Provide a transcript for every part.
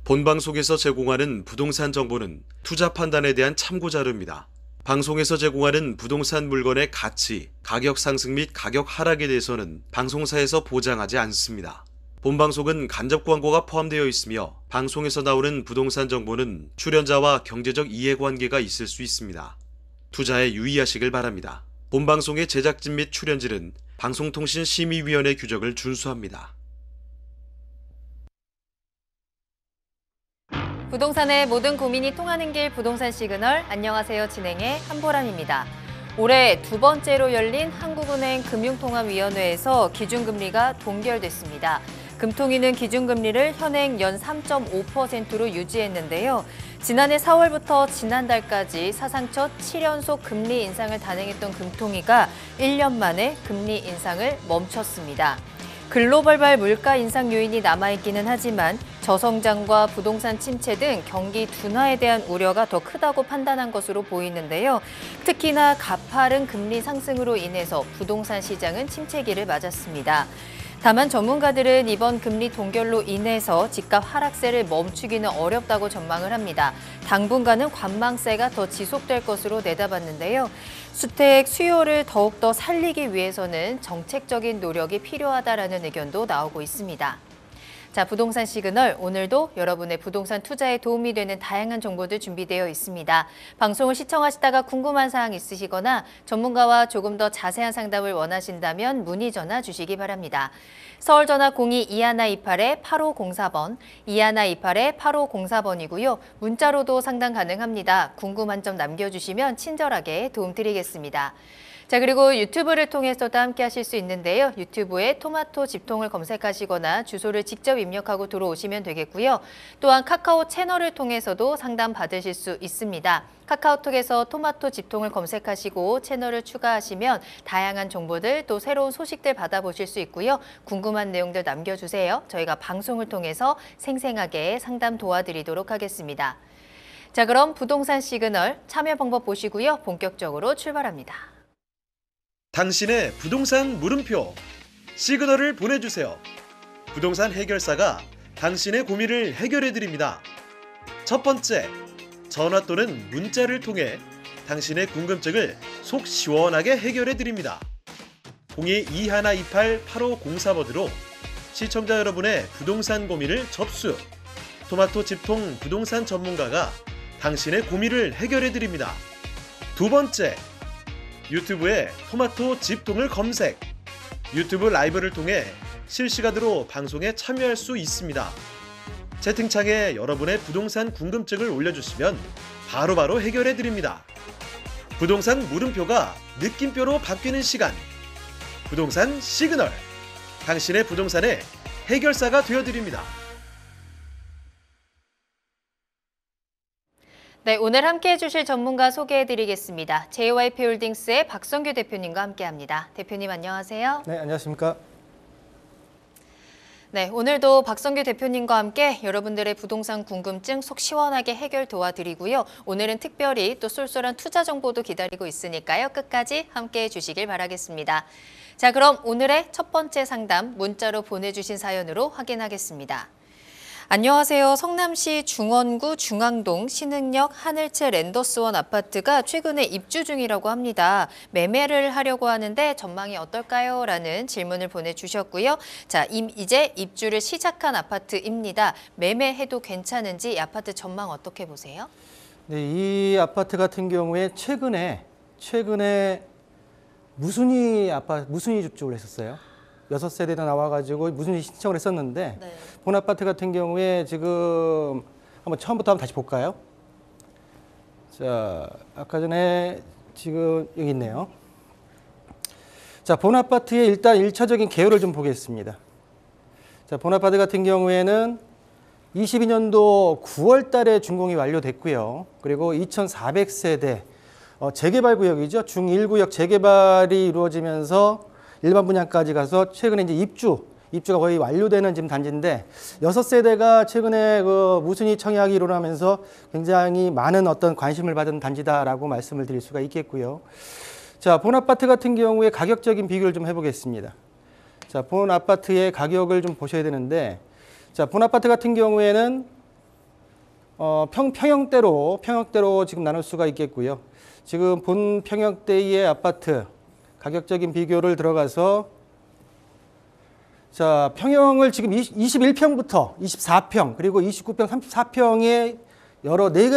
본방송에서 제공하는 부동산 정보는 투자 판단에 대한 참고 자료입니다. 방송에서 제공하는 부동산 물건의 가치, 가격 상승 및 가격 하락에 대해서는 방송사에서 보장하지 않습니다. 본방송은 간접 광고가 포함되어 있으며 방송에서 나오는 부동산 정보는 출연자와 경제적 이해관계가 있을 수 있습니다. 투자에 유의하시길 바랍니다. 본방송의 제작진 및 출연진은 방송통신심의위원회 규정을 준수합니다. 부동산의 모든 고민이 통하는 길 부동산 시그널. 안녕하세요. 진행의 한보람입니다. 올해 두 번째로 열린 한국은행 금융통합위원회에서 기준금리가 동결됐습니다. 금통위는 기준금리를 현행 연 3.5%로 유지했는데요. 지난해 4월부터 지난달까지 사상 첫 7연속 금리 인상을 단행했던 금통위가 1년 만에 금리 인상을 멈췄습니다. 글로벌발 물가 인상 요인이 남아있기는 하지만 저성장과 부동산 침체 등 경기 둔화에 대한 우려가 더 크다고 판단한 것으로 보이는데요. 특히나 가파른 금리 상승으로 인해서 부동산 시장은 침체기를 맞았습니다. 다만 전문가들은 이번 금리 동결로 인해서 집값 하락세를 멈추기는 어렵다고 전망을 합니다. 당분간은 관망세가 더 지속될 것으로 내다봤는데요. 주택 수요를 더욱더 살리기 위해서는 정책적인 노력이 필요하다라는 의견도 나오고 있습니다. 자, 부동산 시그널, 오늘도 여러분의 부동산 투자에 도움이 되는 다양한 정보들 준비되어 있습니다. 방송을 시청하시다가 궁금한 사항 있으시거나 전문가와 조금 더 자세한 상담을 원하신다면 문의 전화 주시기 바랍니다. 서울 전화 02-2128-8504번, 2128-8504번이고요. 문자로도 상담 가능합니다. 궁금한 점 남겨주시면 친절하게 도움드리겠습니다. 자, 그리고 유튜브를 통해서도 함께 하실 수 있는데요. 유튜브에 토마토 집통을 검색하시거나 주소를 직접 입력하고 들어오시면 되겠고요. 또한 카카오 채널을 통해서도 상담 받으실 수 있습니다. 카카오톡에서 토마토 집통을 검색하시고 채널을 추가하시면 다양한 정보들 또 새로운 소식들 받아보실 수 있고요. 궁금한 내용들 남겨주세요. 저희가 방송을 통해서 생생하게 상담 도와드리도록 하겠습니다. 자, 그럼 부동산 시그널 참여 방법 보시고요. 본격적으로 출발합니다. 당신의 부동산 물음표 시그널을 보내주세요. 부동산 해결사가 당신의 고민을 해결해드립니다. 첫 번째, 전화 또는 문자를 통해 당신의 궁금증을 속 시원하게 해결해드립니다. 02-2128-8504번으로 시청자 여러분의 부동산 고민을 접수. 토마토 집통 부동산 전문가가 당신의 고민을 해결해드립니다. 두 번째, 유튜브에 토마토 집통을 검색. 유튜브 라이브를 통해 실시간으로 방송에 참여할 수 있습니다. 채팅창에 여러분의 부동산 궁금증을 올려주시면 바로바로 해결해드립니다. 부동산 물음표가 느낌표로 바뀌는 시간. 부동산 시그널. 당신의 부동산의 해결사가 되어드립니다. 네, 오늘 함께해 주실 전문가 소개해드리겠습니다. JYP홀딩스의 박성규 대표님과 함께합니다. 대표님 안녕하세요. 네, 안녕하십니까. 네, 오늘도 박성규 대표님과 함께 여러분들의 부동산 궁금증 속 시원하게 해결 도와드리고요. 오늘은 특별히 또 쏠쏠한 투자 정보도 기다리고 있으니까요. 끝까지 함께해 주시길 바라겠습니다. 자, 그럼 오늘의 첫 번째 상담 문자로 보내주신 사연으로 확인하겠습니다. 안녕하세요. 성남시 중원구 중앙동 신흥역 하늘채 랜더스원 아파트가 최근에 입주 중이라고 합니다. 매매를 하려고 하는데 전망이 어떨까요? 라는 질문을 보내주셨고요. 자, 이제 입주를 시작한 아파트입니다. 매매해도 괜찮은지 이 아파트 전망 어떻게 보세요? 네, 이 아파트 같은 경우에 최근에 무순위 입주를 했었어요. 6세대도 나와가지고 무순위 신청을 했었는데 네. 본 아파트 같은 경우에 지금 처음부터 한번 다시 볼까요? 자, 아까 전에 지금 여기 있네요. 자, 본 아파트의 일단 1차적인 개요를 좀 보겠습니다. 자, 본 아파트 같은 경우에는 22년도 9월 달에 준공이 완료됐고요. 그리고 2,400세대 재개발 구역이죠. 중1구역 재개발이 이루어지면서 일반 분양까지 가서 최근에 이제 입주가 거의 완료되는 지금 단지인데 6세대가 최근에 그 무순위 청약이 일어나면서 굉장히 많은 어떤 관심을 받은 단지다라고 말씀을 드릴 수가 있겠고요. 자, 본 아파트 같은 경우에 가격적인 비교를 좀 해보겠습니다. 자, 본 아파트의 가격을 좀 보셔야 되는데, 자, 본 아파트 같은 경우에는 평형대로 지금 나눌 수가 있겠고요. 지금 본 평형대의 아파트 가격적인 비교를 들어가서 자, 평형을 지금 21평부터 24평 그리고 29평, 34평의 여러 네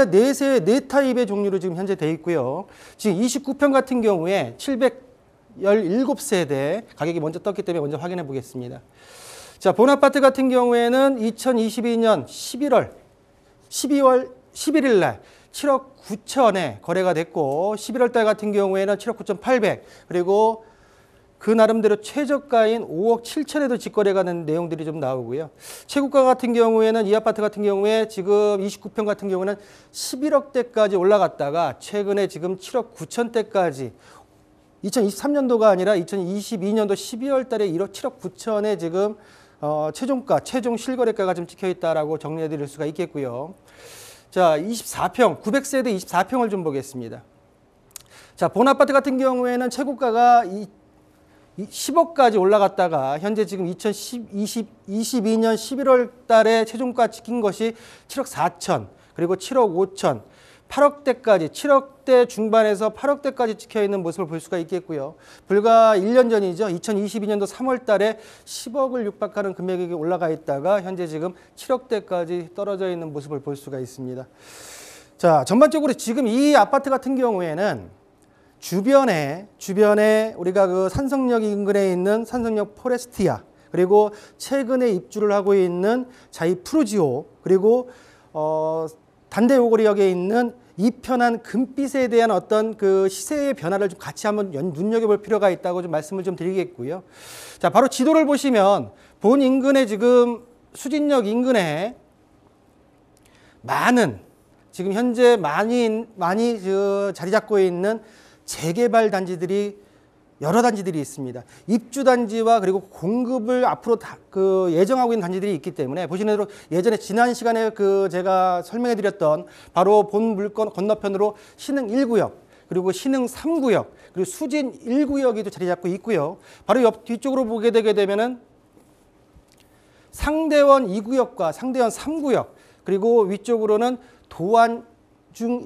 타입의 종류로 지금 현재 돼 있고요. 지금 29평 같은 경우에 717세대 가격이 먼저 떴기 때문에 먼저 확인해 보겠습니다. 자, 본 아파트 같은 경우에는 2022년 12월 11일 날 7억 9천에 거래가 됐고 11월 달 같은 경우에는 7억 9,800 그리고 그 나름대로 최저가인 5억 7천에도 직거래가 된 내용들이 좀 나오고요. 최고가 같은 경우에는 이 아파트 같은 경우에 지금 29평 같은 경우는 11억대까지 올라갔다가 최근에 지금 7억 9천대까지 2023년도가 아니라 2022년도 12월 달에 7억 9천에 지금 최종 실거래가가 좀 찍혀 있다라고 정리해 드릴 수가 있겠고요. 자, 24평, 900세대 24평을 좀 보겠습니다. 자, 본 아파트 같은 경우에는 최고가가 10억까지 올라갔다가 현재 지금 2022년 11월 달에 최종가 찍힌 것이 7억 4천, 그리고 7억 5천, 8억대까지 7억대 중반에서 8억대까지 찍혀 있는 모습을 볼 수가 있겠고요. 불과 1년 전이죠. 2022년도 3월 달에 10억을 육박하는 금액이 올라가 있다가 현재 지금 7억대까지 떨어져 있는 모습을 볼 수가 있습니다. 자, 전반적으로 지금 이 아파트 같은 경우에는 주변에 우리가 그 산성역 인근에 있는 산성역 포레스티아, 그리고 최근에 입주를 하고 있는 자이 프루지오, 그리고 단대 오거리역에 있는 이편한 금빛에 대한 어떤 그 시세의 변화를 좀 같이 한번 눈여겨볼 필요가 있다고 좀 말씀을 좀 드리겠고요. 자, 바로 지도를 보시면 본 인근에 지금 수진역 인근에 지금 현재 많이 자리 잡고 있는 재개발 단지들이 여러 단지들이 있습니다. 입주 단지와 그리고 공급을 앞으로 예정하고 있는 단지들이 있기 때문에 보시는 대로 예전에 지난 시간에 제가 설명해 드렸던 바로 본 물건 건너편으로 신흥 1구역, 그리고 신흥 3구역, 그리고 수진 1구역이 자리 잡고 있고요. 바로 뒤쪽으로 보게 되게 되면은 상대원 2구역과 상대원 3구역, 그리고 위쪽으로는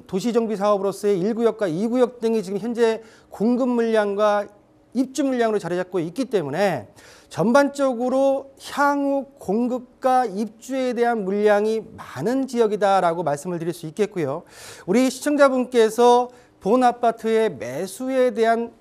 도시정비 사업으로서의 1구역과 2구역 등이 지금 현재 공급 물량과 입주 물량으로 자리 잡고 있기 때문에 전반적으로 향후 공급과 입주에 대한 물량이 많은 지역이다라고 말씀을 드릴 수 있겠고요. 우리 시청자분께서 본 아파트의 매수에 대한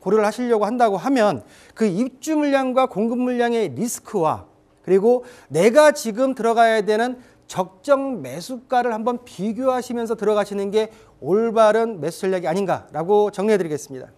고려를 하시려고 한다고 하면 그 입주 물량과 공급 물량의 리스크와 그리고 내가 지금 들어가야 되는 적정 매수가를 한번 비교하시면서 들어가시는 게 올바른 매수 전략이 아닌가라고 정리해 드리겠습니다.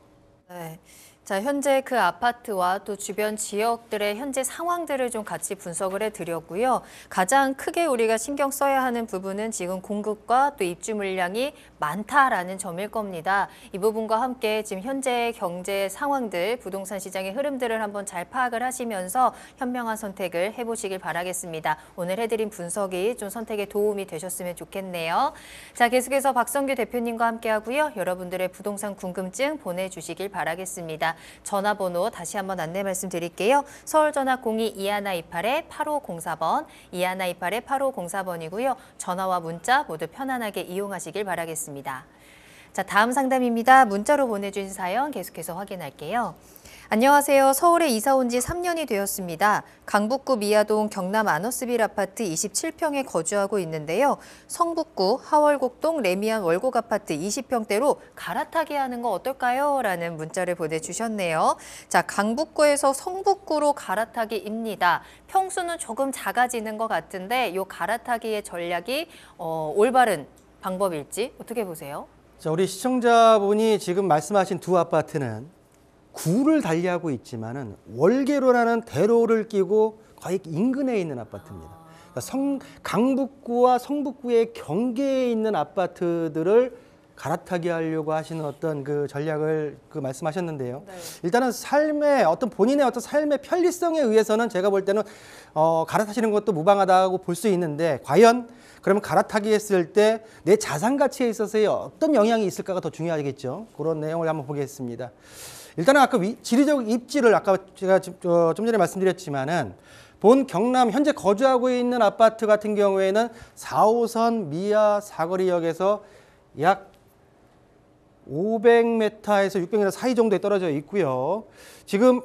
네. 자, 현재 그 아파트와 또 주변 지역들의 현재 상황들을 좀 같이 분석을 해드렸고요. 가장 크게 우리가 신경 써야 하는 부분은 지금 공급과 또 입주 물량이 많다라는 점일 겁니다. 이 부분과 함께 지금 현재 경제 상황들, 부동산 시장의 흐름들을 한번 잘 파악을 하시면서 현명한 선택을 해보시길 바라겠습니다. 오늘 해드린 분석이 좀 선택에 도움이 되셨으면 좋겠네요. 자, 계속해서 박성규 대표님과 함께 하고요. 여러분들의 부동산 궁금증 보내주시길 바라겠습니다. 전화번호 다시 한번 안내 말씀드릴게요. 서울 전화 02-2128-8504번, 2128-8504번이고요. 전화와 문자 모두 편안하게 이용하시길 바라겠습니다. 자, 다음 상담입니다. 문자로 보내주신 사연 계속해서 확인할게요. 안녕하세요. 서울에 이사 온 지 3년이 되었습니다. 강북구 미아동 경남 아너스빌 아파트 27평에 거주하고 있는데요. 성북구 하월곡동 레미안 월곡 아파트 20평대로 갈아타게 하는 거 어떨까요? 라는 문자를 보내주셨네요. 자, 강북구에서 성북구로 갈아타기입니다. 평수는 조금 작아지는 것 같은데 이 갈아타기의 전략이 올바른 방법일지 어떻게 보세요? 자, 우리 시청자분이 지금 말씀하신 두 아파트는 구를 달리하고 있지만은 월계로라는 대로를 끼고 거의 인근에 있는 아파트입니다. 그러니까 강북구와 성북구의 경계에 있는 아파트들을 갈아타게 하려고 하시는 어떤 그 전략을 말씀하셨는데요. 네. 일단은 본인의 어떤 삶의 편리성에 의해서는 제가 볼 때는 갈아타시는 것도 무방하다고 볼 수 있는데 과연 그러면 갈아타기 했을 때 내 자산 가치에 있어서의 어떤 영향이 있을까가 더 중요하겠죠. 그런 내용을 한번 보겠습니다. 일단은 아까 지리적 입지를 아까 제가 좀 전에 말씀드렸지만은 본 경남 현재 거주하고 있는 아파트 같은 경우에는 4호선 미아 사거리역에서 약 500m에서 600m 사이 정도에 떨어져 있고요. 지금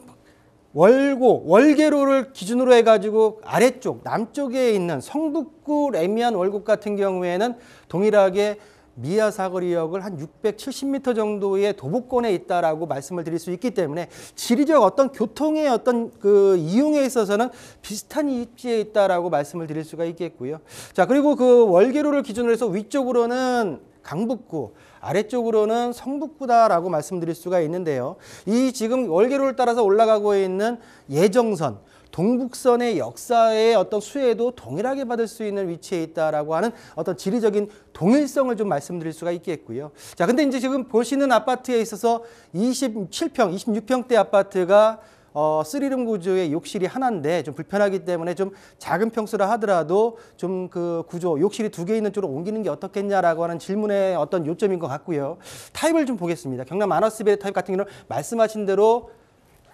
월계로를 기준으로 해가지고 아래쪽 남쪽에 있는 성북구 레미안 월곡 같은 경우에는 동일하게 미아 사거리역을 한 670m 정도의 도보권에 있다라고 말씀을 드릴 수 있기 때문에 지리적 어떤 교통의 어떤 그 이용에 있어서는 비슷한 위치에 있다라고 말씀을 드릴 수가 있겠고요. 자, 그리고 그 월계로를 기준으로 해서 위쪽으로는 강북구, 아래쪽으로는 성북구다라고 말씀드릴 수가 있는데요. 이 지금 월계로를 따라서 올라가고 있는 예정선, 동북선의 역사의 어떤 수혜도 동일하게 받을 수 있는 위치에 있다라고 하는 어떤 지리적인 동일성을 좀 말씀드릴 수가 있겠고요. 자, 근데 이제 지금 보시는 아파트에 있어서 27평, 26평대 아파트가 3룸 구조의 욕실이 하나인데 좀 불편하기 때문에 좀 작은 평수라 하더라도 좀 그 구조, 욕실이 2개 있는 쪽으로 옮기는 게 어떻겠냐라고 하는 질문의 어떤 요점인 것 같고요. 타입을 좀 보겠습니다. 경남 아너스빌 타입 같은 경우는 말씀하신 대로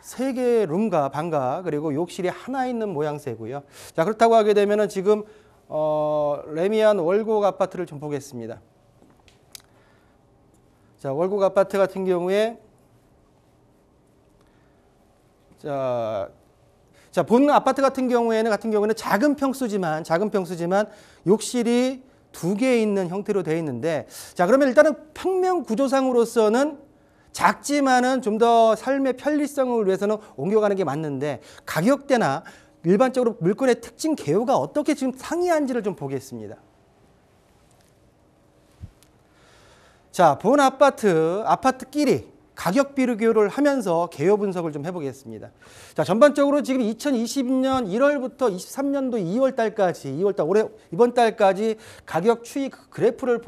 3개의 룸과 방과 그리고 욕실이 하나 있는 모양새고요. 자, 그렇다고 하게 되면은 지금 레미안 월곡 아파트를 좀 보겠습니다. 자, 월곡 아파트 같은 경우에 자, 본 아파트 같은 경우에는 작은 평수지만 욕실이 2개 있는 형태로 되어 있는데, 자, 그러면 일단은 평면 구조상으로서는 작지만은 좀 더 삶의 편리성을 위해서는 옮겨가는 게 맞는데 가격대나 일반적으로 물건의 특징 개요가 어떻게 지금 상이한지를 좀 보겠습니다. 자, 본 아파트끼리 가격 비교를 하면서 개요 분석을 좀 해보겠습니다. 자, 전반적으로 지금 2022년 1월부터 23년도 2월달 올해 이번 달까지 가격 추이 그래프를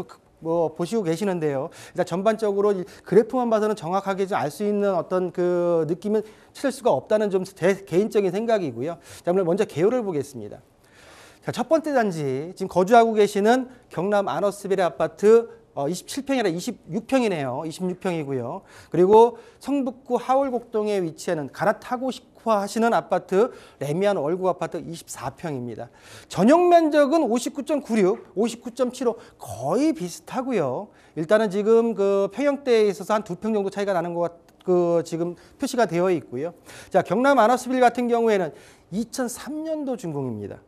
보시고 계시는데요. 일단 전반적으로 그래프만 봐서는 정확하게 알 수 있는 어떤 그 느낌은 찾을 수가 없다는 좀 제 개인적인 생각이고요. 자, 오늘 먼저 개요를 보겠습니다. 자, 첫 번째 단지 지금 거주하고 계시는 경남 아너스빌의 아파트 27평이 아니라 26평이네요. 26평이고요. 그리고 성북구 하월곡동에 위치하는 갈아타고 싶어 하시는 아파트 레미안 월곡 아파트 24평입니다. 전용 면적은 59.96, 59.75 거의 비슷하고요. 일단은 지금 그 평형대에 있어서 한 2평 정도 차이가 나는 것 지금 표시가 되어 있고요. 자, 경남 아너스빌 같은 경우에는 2003년도 준공입니다.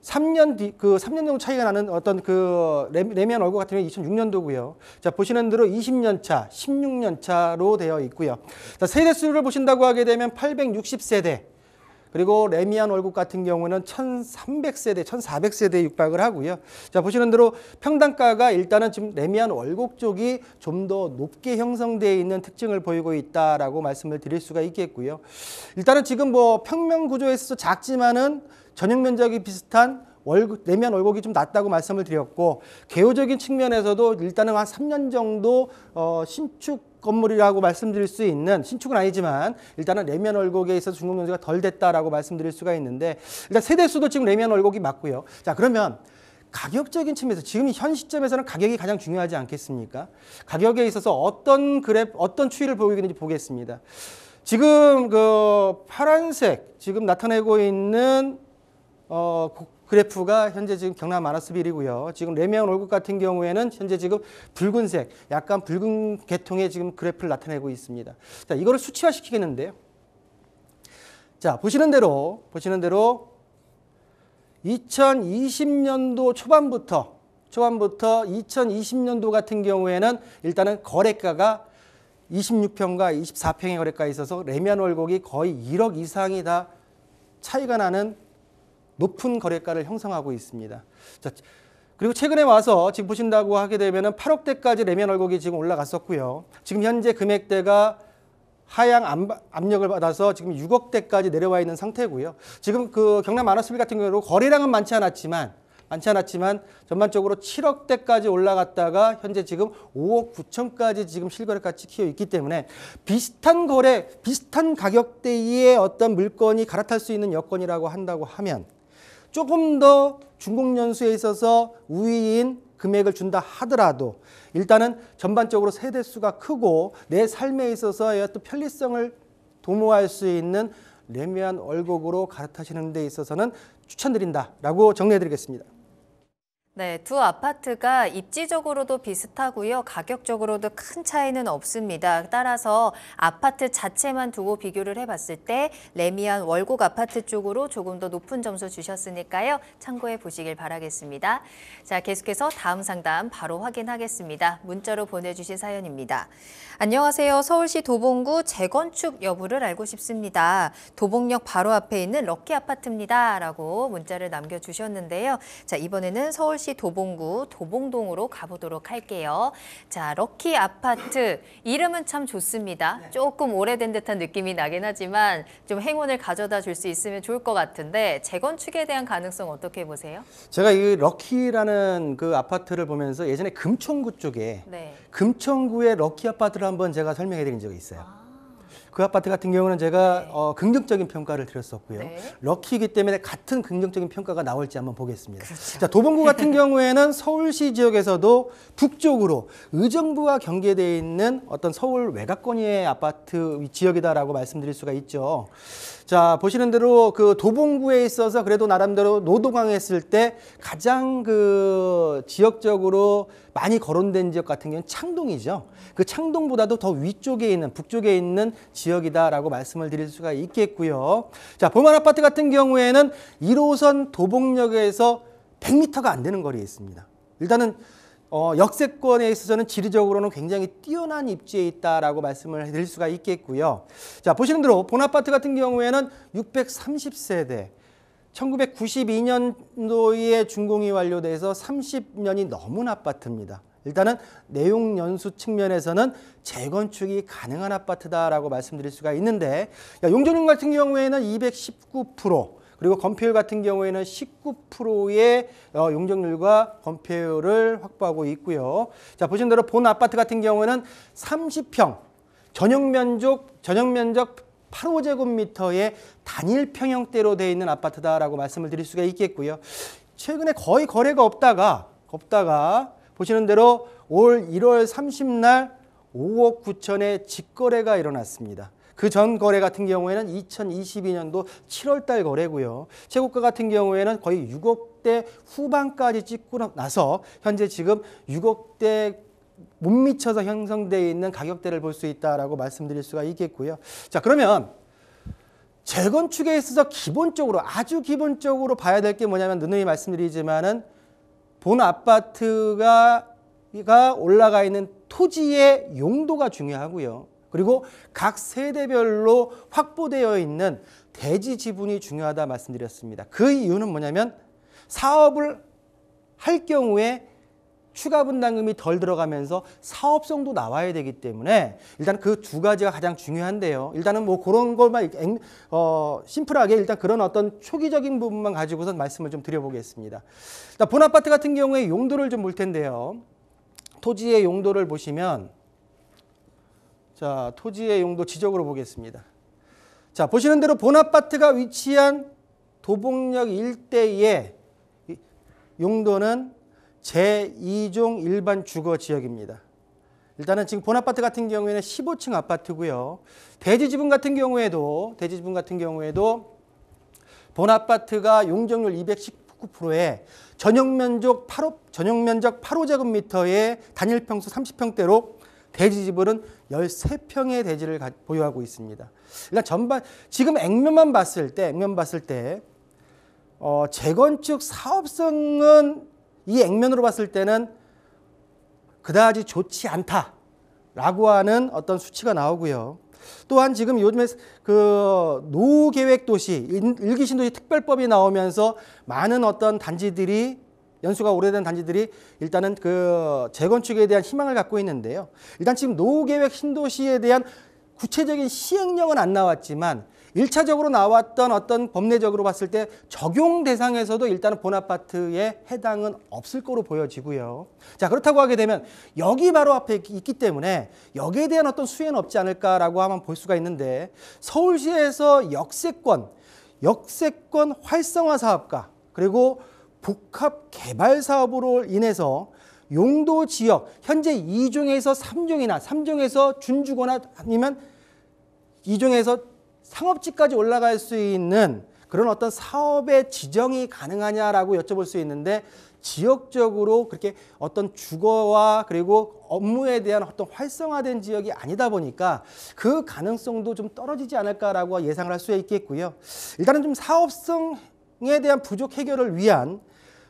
3년 정도 차이가 나는 어떤 그 레미안 월곡 같은 경우는 2006년도고요. 자, 보시는 대로 20년 차, 16년 차로 되어 있고요. 자, 세대수를 보신다고 하게 되면 860세대, 그리고 레미안 월곡 같은 경우는 1300세대, 1400세대에 육박을 하고요. 자, 보시는 대로 평당가가 일단은 지금 레미안 월곡 쪽이 좀 더 높게 형성되어 있는 특징을 보이고 있다라고 말씀을 드릴 수가 있겠고요. 일단은 지금 뭐 평면 구조에 있어서 작지만은 전용 면적이 비슷한 레미안 월곡이 좀 낮다고 말씀을 드렸고, 개요적인 측면에서도 일단은 한 3년 정도 신축 건물이라고 말씀드릴 수 있는, 신축은 아니지만 일단은 레미안 월곡에 있어서 준공 연수가 덜 됐다라고 말씀드릴 수가 있는데, 일단 세대수도 지금 레미안 월곡이 맞고요. 자, 그러면 가격적인 측면에서 지금 현 시점에서는 가격이 가장 중요하지 않겠습니까? 가격에 있어서 어떤 추이를 보이고 있는지 보겠습니다. 지금 그 파란색 지금 나타내고 있는 그래프가 현재 지금 경남 아너스빌이고요. 지금 레미안 월곡 같은 경우에는 현재 지금 붉은색, 약간 붉은 계통의 지금 그래프를 나타내고 있습니다. 자, 이거를 수치화 시키겠는데요. 자, 보시는 대로 2020년도 초반부터 2020년도 같은 경우에는 일단은 거래가가 26평과 24평의 거래가에 있어서 레미안 월곡이 거의 1억 이상이 다 차이가 나는 높은 거래가를 형성하고 있습니다. 자, 그리고 최근에 와서 지금 보신다고 하게 되면은 8억대까지 레미안 월곡이 지금 올라갔었고요. 지금 현재 금액대가 하향 압력을 받아서 지금 6억대까지 내려와 있는 상태고요. 지금 그 경남 아너스빌 같은 경우로 거래량은 많지 않았지만 전반적으로 7억대까지 올라갔다가 현재 지금 5억 9천까지 지금 실거래가 찍혀 있기 때문에 비슷한 가격대의 어떤 물건이 갈아탈 수 있는 여건이라고 한다고 하면 조금 더 준공연수에 있어서 우위인 금액을 준다 하더라도 일단은 전반적으로 세대수가 크고 내 삶에 있어서의 어떤 편리성을 도모할 수 있는 레미안 월곡으로 갈아타시는 데 있어서는 추천드린다라고 정리해드리겠습니다. 네, 두 아파트가 입지적으로도 비슷하고요. 가격적으로도 큰 차이는 없습니다. 따라서 아파트 자체만 두고 비교를 해봤을 때 레미안 월곡 아파트 쪽으로 조금 더 높은 점수 주셨으니까요. 참고해 보시길 바라겠습니다. 자, 계속해서 다음 상담 바로 확인하겠습니다. 문자로 보내주신 사연입니다. 안녕하세요. 서울시 도봉구 재건축 여부를 알고 싶습니다. 도봉역 바로 앞에 있는 럭키 아파트입니다. 라고 문자를 남겨주셨는데요. 자, 이번에는 서울시 도봉구 도봉동으로 가보도록 할게요. 자, 럭키 아파트 이름은 참 좋습니다. 조금 오래된 듯한 느낌이 나긴 하지만 좀 행운을 가져다 줄 수 있으면 좋을 것 같은데 재건축에 대한 가능성 어떻게 보세요? 제가 이 럭키라는 그 아파트를 보면서 예전에 금천구 쪽에 네. 금천구의 럭키 아파트를 한번 제가 설명해 드린 적이 있어요. 그 아파트 같은 경우는 제가 긍정적인 평가를 드렸었고요. 네. 럭키이기 때문에 같은 긍정적인 평가가 나올지 한번 보겠습니다. 그렇죠. 자, 도봉구 같은 경우에는 서울시 지역에서도 북쪽으로 의정부와 경계되어 있는 어떤 서울 외곽권의 아파트 지역이다라고 말씀드릴 수가 있죠. 자, 보시는 대로 그 도봉구에 있어서 그래도 나름대로 노동항했을 때 가장 그 지역적으로 많이 거론된 지역 같은 경우는 창동이죠. 그 창동보다도 더 위쪽에 있는 북쪽에 있는 지역이다라고 말씀을 드릴 수가 있겠고요. 자, 보만 아파트 같은 경우에는 1호선 도봉역에서 100m가 안 되는 거리에 있습니다. 일단은 역세권에 있어서는 지리적으로는 굉장히 뛰어난 입지에 있다라고 말씀을 드릴 수가 있겠고요. 자, 보시는 대로 본 아파트 같은 경우에는 630세대, 1992년도에 준공이 완료돼서 30년이 넘은 아파트입니다. 일단은 내용 연수 측면에서는 재건축이 가능한 아파트다라고 말씀드릴 수가 있는데, 용적률 같은 경우에는 219%, 그리고 건폐율 같은 경우에는 19%의 용적률과 건폐율을 확보하고 있고요. 자, 보신 대로 본 아파트 같은 경우에는 30평, 전용면적 8호제곱미터의 단일 평형대로 되어 있는 아파트다라고 말씀을 드릴 수가 있겠고요. 최근에 거의 거래가 없다가 보시는 대로 올 1월 30날 5억 9천의 직거래가 일어났습니다. 그 전 거래 같은 경우에는 2022년도 7월 달 거래고요. 최고가 같은 경우에는 거의 6억대 후반까지 찍고 나서 현재 지금 6억대 못 미쳐서 형성되어 있는 가격대를 볼 수 있다라고 말씀드릴 수가 있겠고요. 자, 그러면 재건축에 있어서 기본적으로 아주 기본적으로 봐야 될 게 뭐냐면 누누이 말씀드리지만은 본 아파트가 올라가 있는 토지의 용도가 중요하고요. 그리고 각 세대별로 확보되어 있는 대지 지분이 중요하다 말씀드렸습니다. 그 이유는 뭐냐면 사업을 할 경우에 추가 분담금이 덜 들어가면서 사업성도 나와야 되기 때문에 일단 그 두 가지가 가장 중요한데요. 일단은 뭐 그런 것만 심플하게 일단 그런 어떤 초기적인 부분만 가지고서 말씀을 좀 드려보겠습니다. 본 아파트 같은 경우에 용도를 좀 볼 텐데요. 토지의 용도를 보시면, 자, 토지의 용도 지적으로 보겠습니다. 자, 보시는 대로 본 아파트가 위치한 도봉역 일대의 용도는 제2종 일반 주거 지역입니다. 일단은 지금 본 아파트 같은 경우에는 15층 아파트고요. 대지 지분 같은 경우에도 본 아파트가 용적률 219%에 전용면적 8호제곱미터의 단일 평수 30평대로 대지 지분은 13평의 대지를 보유하고 있습니다. 일단 전반 지금 액면만 봤을 때 재건축 사업성은 이 액면으로 봤을 때는 그다지 좋지 않다라고 하는 어떤 수치가 나오고요. 또한 지금 요즘에 그 노후계획도시, 일기신도시 특별법이 나오면서 많은 어떤 단지들이 연수가 오래된 단지들이 일단은 그 재건축에 대한 희망을 갖고 있는데요. 일단 지금 노후계획 신도시에 대한 구체적인 시행령은 안 나왔지만 1차적으로 나왔던 어떤 법례적으로 봤을 때 적용 대상에서도 일단은 본 아파트에 해당은 없을 거로 보여지고요. 자, 그렇다고 하게 되면 여기 바로 앞에 있기 때문에 여기에 대한 어떤 수혜는 없지 않을까라고 하면 볼 수가 있는데, 서울시에서 역세권 활성화 사업과 그리고 복합 개발 사업으로 인해서 용도 지역 현재 2종에서 3종이나 3종에서 준주거나 아니면 2종에서 상업지까지 올라갈 수 있는 그런 어떤 사업의 지정이 가능하냐라고 여쭤볼 수 있는데 지역적으로 그렇게 어떤 주거와 그리고 업무에 대한 어떤 활성화된 지역이 아니다 보니까 그 가능성도 좀 떨어지지 않을까라고 예상을 할 수 있겠고요. 일단은 좀 사업성에 대한 부족 해결을 위한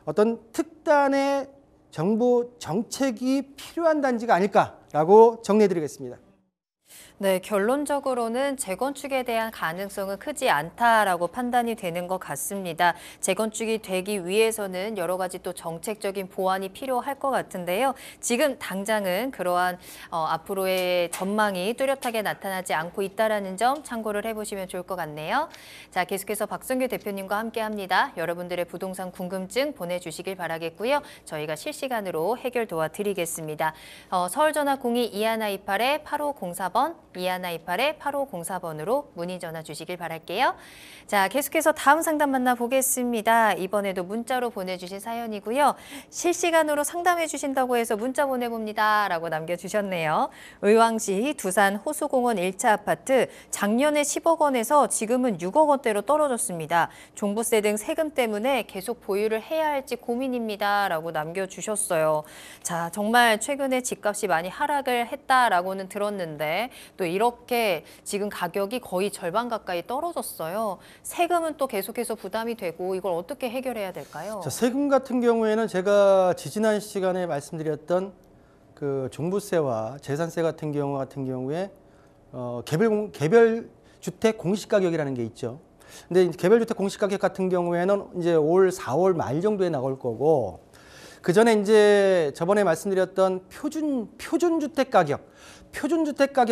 어떤 특단의 정부 정책이 필요한 단지가 아닐까라고 정리해 드리겠습니다. 네, 결론적으로는 재건축에 대한 가능성은 크지 않다라고 판단이 되는 것 같습니다. 재건축이 되기 위해서는 여러 가지 또 정책적인 보완이 필요할 것 같은데요. 지금 당장은 그러한 앞으로의 전망이 뚜렷하게 나타나지 않고 있다는 점 참고를 해보시면 좋을 것 같네요. 자, 계속해서 박성규 대표님과 함께합니다. 여러분들의 부동산 궁금증 보내주시길 바라겠고요. 저희가 실시간으로 해결 도와드리겠습니다. 서울전화 02-2128-8504번 2128-8504번으로 문의 전화 주시길 바랄게요. 자, 계속해서 다음 상담 만나보겠습니다. 이번에도 문자로 보내주신 사연이고요. 실시간으로 상담해 주신다고 해서 문자 보내봅니다. 라고 남겨주셨네요. 의왕시 두산 호수공원 1차 아파트 작년에 10억 원에서 지금은 6억 원대로 떨어졌습니다. 종부세 등 세금 때문에 계속 보유를 해야 할지 고민입니다. 라고 남겨주셨어요. 자, 정말 최근에 집값이 많이 하락을 했다라고는 들었는데 또 이렇게 지금 가격이 거의 절반 가까이 떨어졌어요. 세금은 또 계속해서 부담이 되고 이걸 어떻게 해결해야 될까요? 자, 세금 같은 경우에는 제가 지지난 시간에 말씀드렸던 그 종부세와 재산세 같은 경우에 개별 주택 공시가격이라는 게 있죠. 근데 개별 주택 공시가격 같은 경우에는 이제 올 4월 말 정도에 나올 거고 그 전에 이제 저번에 말씀드렸던 표준주택 가격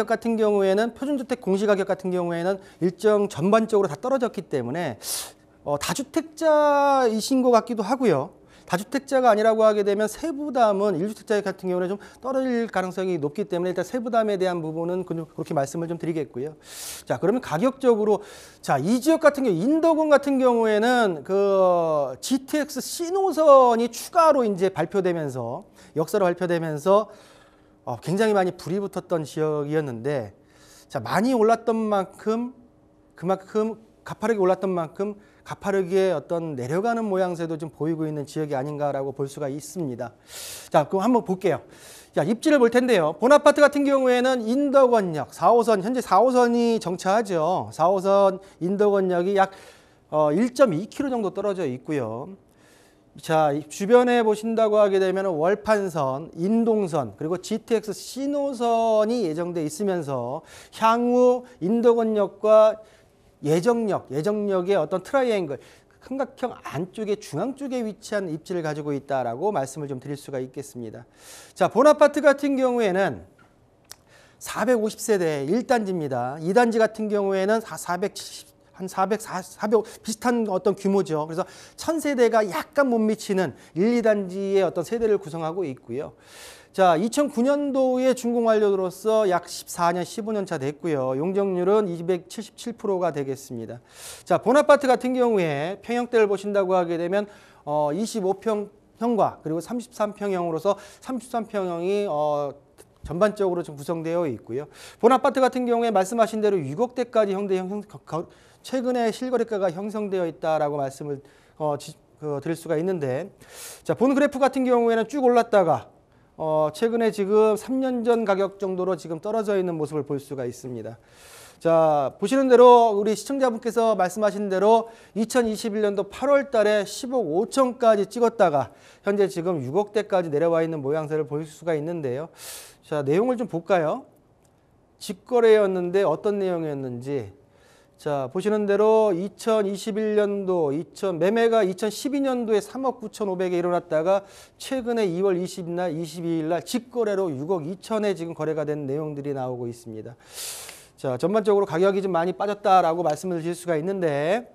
같은 경우에는 표준주택 공시가격 같은 경우에는 일정 전반적으로 다 떨어졌기 때문에 다주택자이신 것 같기도 하고요. 다주택자가 아니라고 하게 되면 세부담은 1주택자 같은 경우는 좀 떨어질 가능성이 높기 때문에 일단 세부담에 대한 부분은 그렇게 말씀을 좀 드리겠고요. 자, 그러면 가격적으로 자, 이 지역 같은 경우 인덕원 같은 경우에는 그 GTX 신호선이 추가로 이제 발표되면서 역사로 발표되면서 굉장히 많이 불이 붙었던 지역이었는데 자, 많이 올랐던 만큼 그만큼 가파르게 올랐던 만큼 가파르게 어떤 내려가는 모양새도 좀 보이고 있는 지역이 아닌가라고 볼 수가 있습니다. 자, 그럼 한번 볼게요. 자, 입지를 볼 텐데요. 본아파트 같은 경우에는 인덕원역 4호선, 현재 4호선이 정차하죠. 4호선 인덕원역이 약 1.2km 정도 떨어져 있고요. 자, 주변에 보신다고 하게 되면 월판선, 인동선, 그리고 GTX 신호선이 예정돼 있으면서 향후 인덕원역과 예정역의 어떤 트라이앵글, 삼각형 안쪽에 중앙 쪽에 위치한 입지를 가지고 있다라고 말씀을 좀 드릴 수가 있겠습니다. 자, 본아파트 같은 경우에는 450세대 1단지입니다. 2단지 같은 경우에는 400 비슷한 어떤 규모죠. 그래서 1000세대가 약간 못 미치는 1, 2단지의 어떤 세대를 구성하고 있고요. 자, 2009년도에 준공 완료로서 약 14년, 15년 차 됐고요. 용적률은 277%가 되겠습니다. 자, 본아파트 같은 경우에 평형대를 보신다고 하게 되면 25평형과 그리고 33평형으로서 33평형이 전반적으로 좀 구성되어 있고요. 본아파트 같은 경우에 말씀하신 대로 6억대까지 최근에 실거래가가 형성되어 있다라고 말씀을 드릴 수가 있는데, 자, 본 그래프 같은 경우에는 쭉 올랐다가 최근에 지금 3년 전 가격 정도로 지금 떨어져 있는 모습을 볼 수가 있습니다. 자, 보시는 대로 우리 시청자분께서 말씀하신 대로 2021년도 8월 달에 10억 5천까지 찍었다가 현재 지금 6억대까지 내려와 있는 모양새를 볼 수가 있는데요. 자, 내용을 좀 볼까요? 직거래였는데 어떤 내용이었는지. 자, 보시는 대로 2021년도 매매가 2012년도에 3억 9,500에 일어났다가 최근에 2월 22일 날 직거래로 6억 2천에 지금 거래가 된 내용들이 나오고 있습니다. 자, 전반적으로 가격이 좀 많이 빠졌다라고 말씀을 드릴 수가 있는데,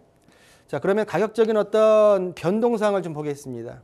자, 그러면 가격적인 어떤 변동사항을 좀 보겠습니다.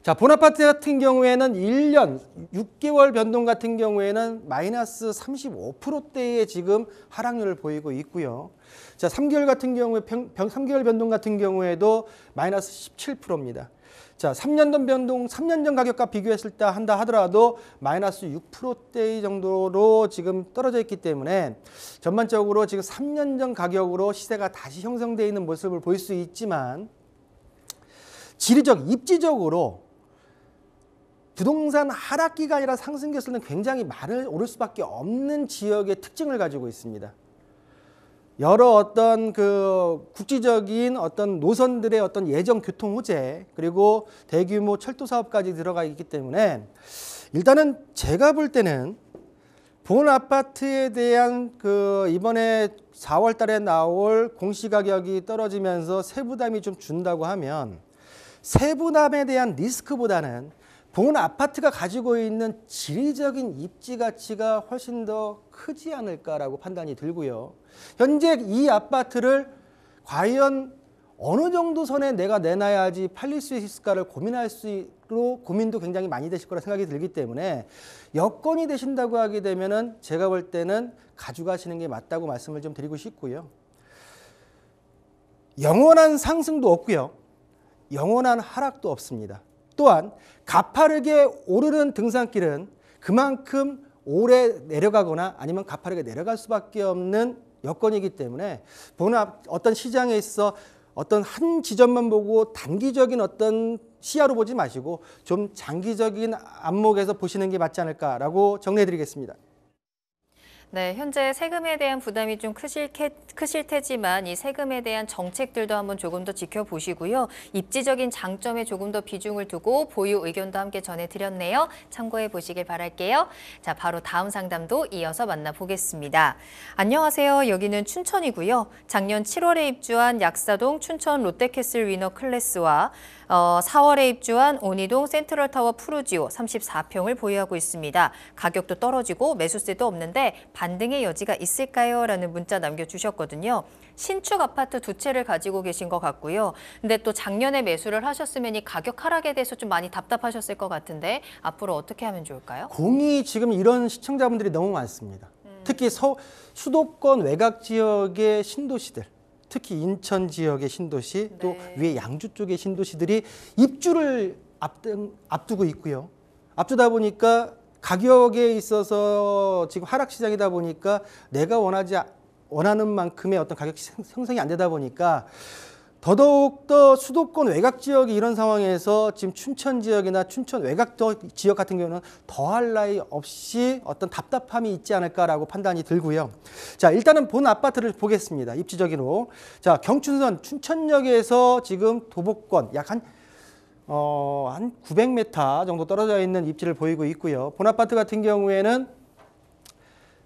자, 본아파트 같은 경우에는 1년 6개월 변동 같은 경우에는 마이너스 35%대의 지금 하락률을 보이고 있고요. 자, 3개월 같은 경우에 3개월 변동 같은 경우에도 마이너스 17%입니다. 자, 3년 전 변동, 3년 전 가격과 비교했을 때 한다 하더라도 마이너스 6%대 정도로 지금 떨어져 있기 때문에 전반적으로 지금 3년 전 가격으로 시세가 다시 형성되어 있는 모습을 볼 수 있지만 지리적, 입지적으로 부동산 하락기가 아니라 상승 기술은 굉장히 많이 오를 수밖에 없는 지역의 특징을 가지고 있습니다. 여러 어떤 그 국지적인 어떤 노선들의 어떤 예정 교통 호재 그리고 대규모 철도 사업까지 들어가 있기 때문에 일단은 제가 볼 때는 본 아파트에 대한 그 이번에 4월 달에 나올 공시가격이 떨어지면서 세부담이 좀 준다고 하면 세부담에 대한 리스크보다는 본 아파트가 가지고 있는 지리적인 입지 가치가 훨씬 더 크지 않을까라고 판단이 들고요. 현재 이 아파트를 과연 어느 정도 선에 내가 내놔야지 팔릴 수 있을까를 고민할 수 있도록 고민도 굉장히 많이 되실 거라 생각이 들기 때문에 여건이 되신다고 하게 되면은 제가 볼 때는 가져가시는 게 맞다고 말씀을 좀 드리고 싶고요. 영원한 상승도 없고요. 영원한 하락도 없습니다. 또한 가파르게 오르는 등산길은 그만큼 오래 내려가거나 아니면 가파르게 내려갈 수밖에 없는 여건이기 때문에 어떤 시장에 있어 어떤 한 지점만 보고 단기적인 어떤 시야로 보지 마시고 좀 장기적인 안목에서 보시는 게 맞지 않을까라고 정리해드리겠습니다. 네, 현재 세금에 대한 부담이 좀 크실 테지만 이 세금에 대한 정책들도 한번 조금 더 지켜보시고요. 입지적인 장점에 조금 더 비중을 두고 보유 의견도 함께 전해드렸네요. 참고해 보시길 바랄게요. 자, 바로 다음 상담도 이어서 만나보겠습니다. 안녕하세요. 여기는 춘천이고요. 작년 7월에 입주한 약사동 춘천 롯데캐슬 위너 클래스와 4월에 입주한 온이동 센트럴타워 푸르지오 34평을 보유하고 있습니다. 가격도 떨어지고 매수세도 없는데 반등의 여지가 있을까요? 라는 문자 남겨주셨거든요. 신축 아파트 두 채를 가지고 계신 것 같고요. 근데 또 작년에 매수를 하셨으면 이 가격 하락에 대해서 좀 많이 답답하셨을 것 같은데 앞으로 어떻게 하면 좋을까요? 공이 지금 이런 시청자분들이 너무 많습니다. 특히 수도권 외곽 지역의 신도시들. 특히 인천 지역의 신도시 또 위에 양주 쪽의 신도시들이 입주를 앞두고 있고요. 앞두다 보니까 가격에 있어서 지금 하락 시장이다 보니까 내가 원하는 만큼의 어떤 가격 형성이 안 되다 보니까 더더욱더 수도권 외곽 지역이 이런 상황에서 지금 춘천 지역이나 춘천 외곽 지역 같은 경우는 더할 나위 없이 어떤 답답함이 있지 않을까라고 판단이 들고요. 자, 일단은 본 아파트를 보겠습니다. 입지적으로. 자, 경춘선 춘천역에서 지금 도보권 약 한 900m 정도 떨어져 있는 입지를 보이고 있고요. 본 아파트 같은 경우에는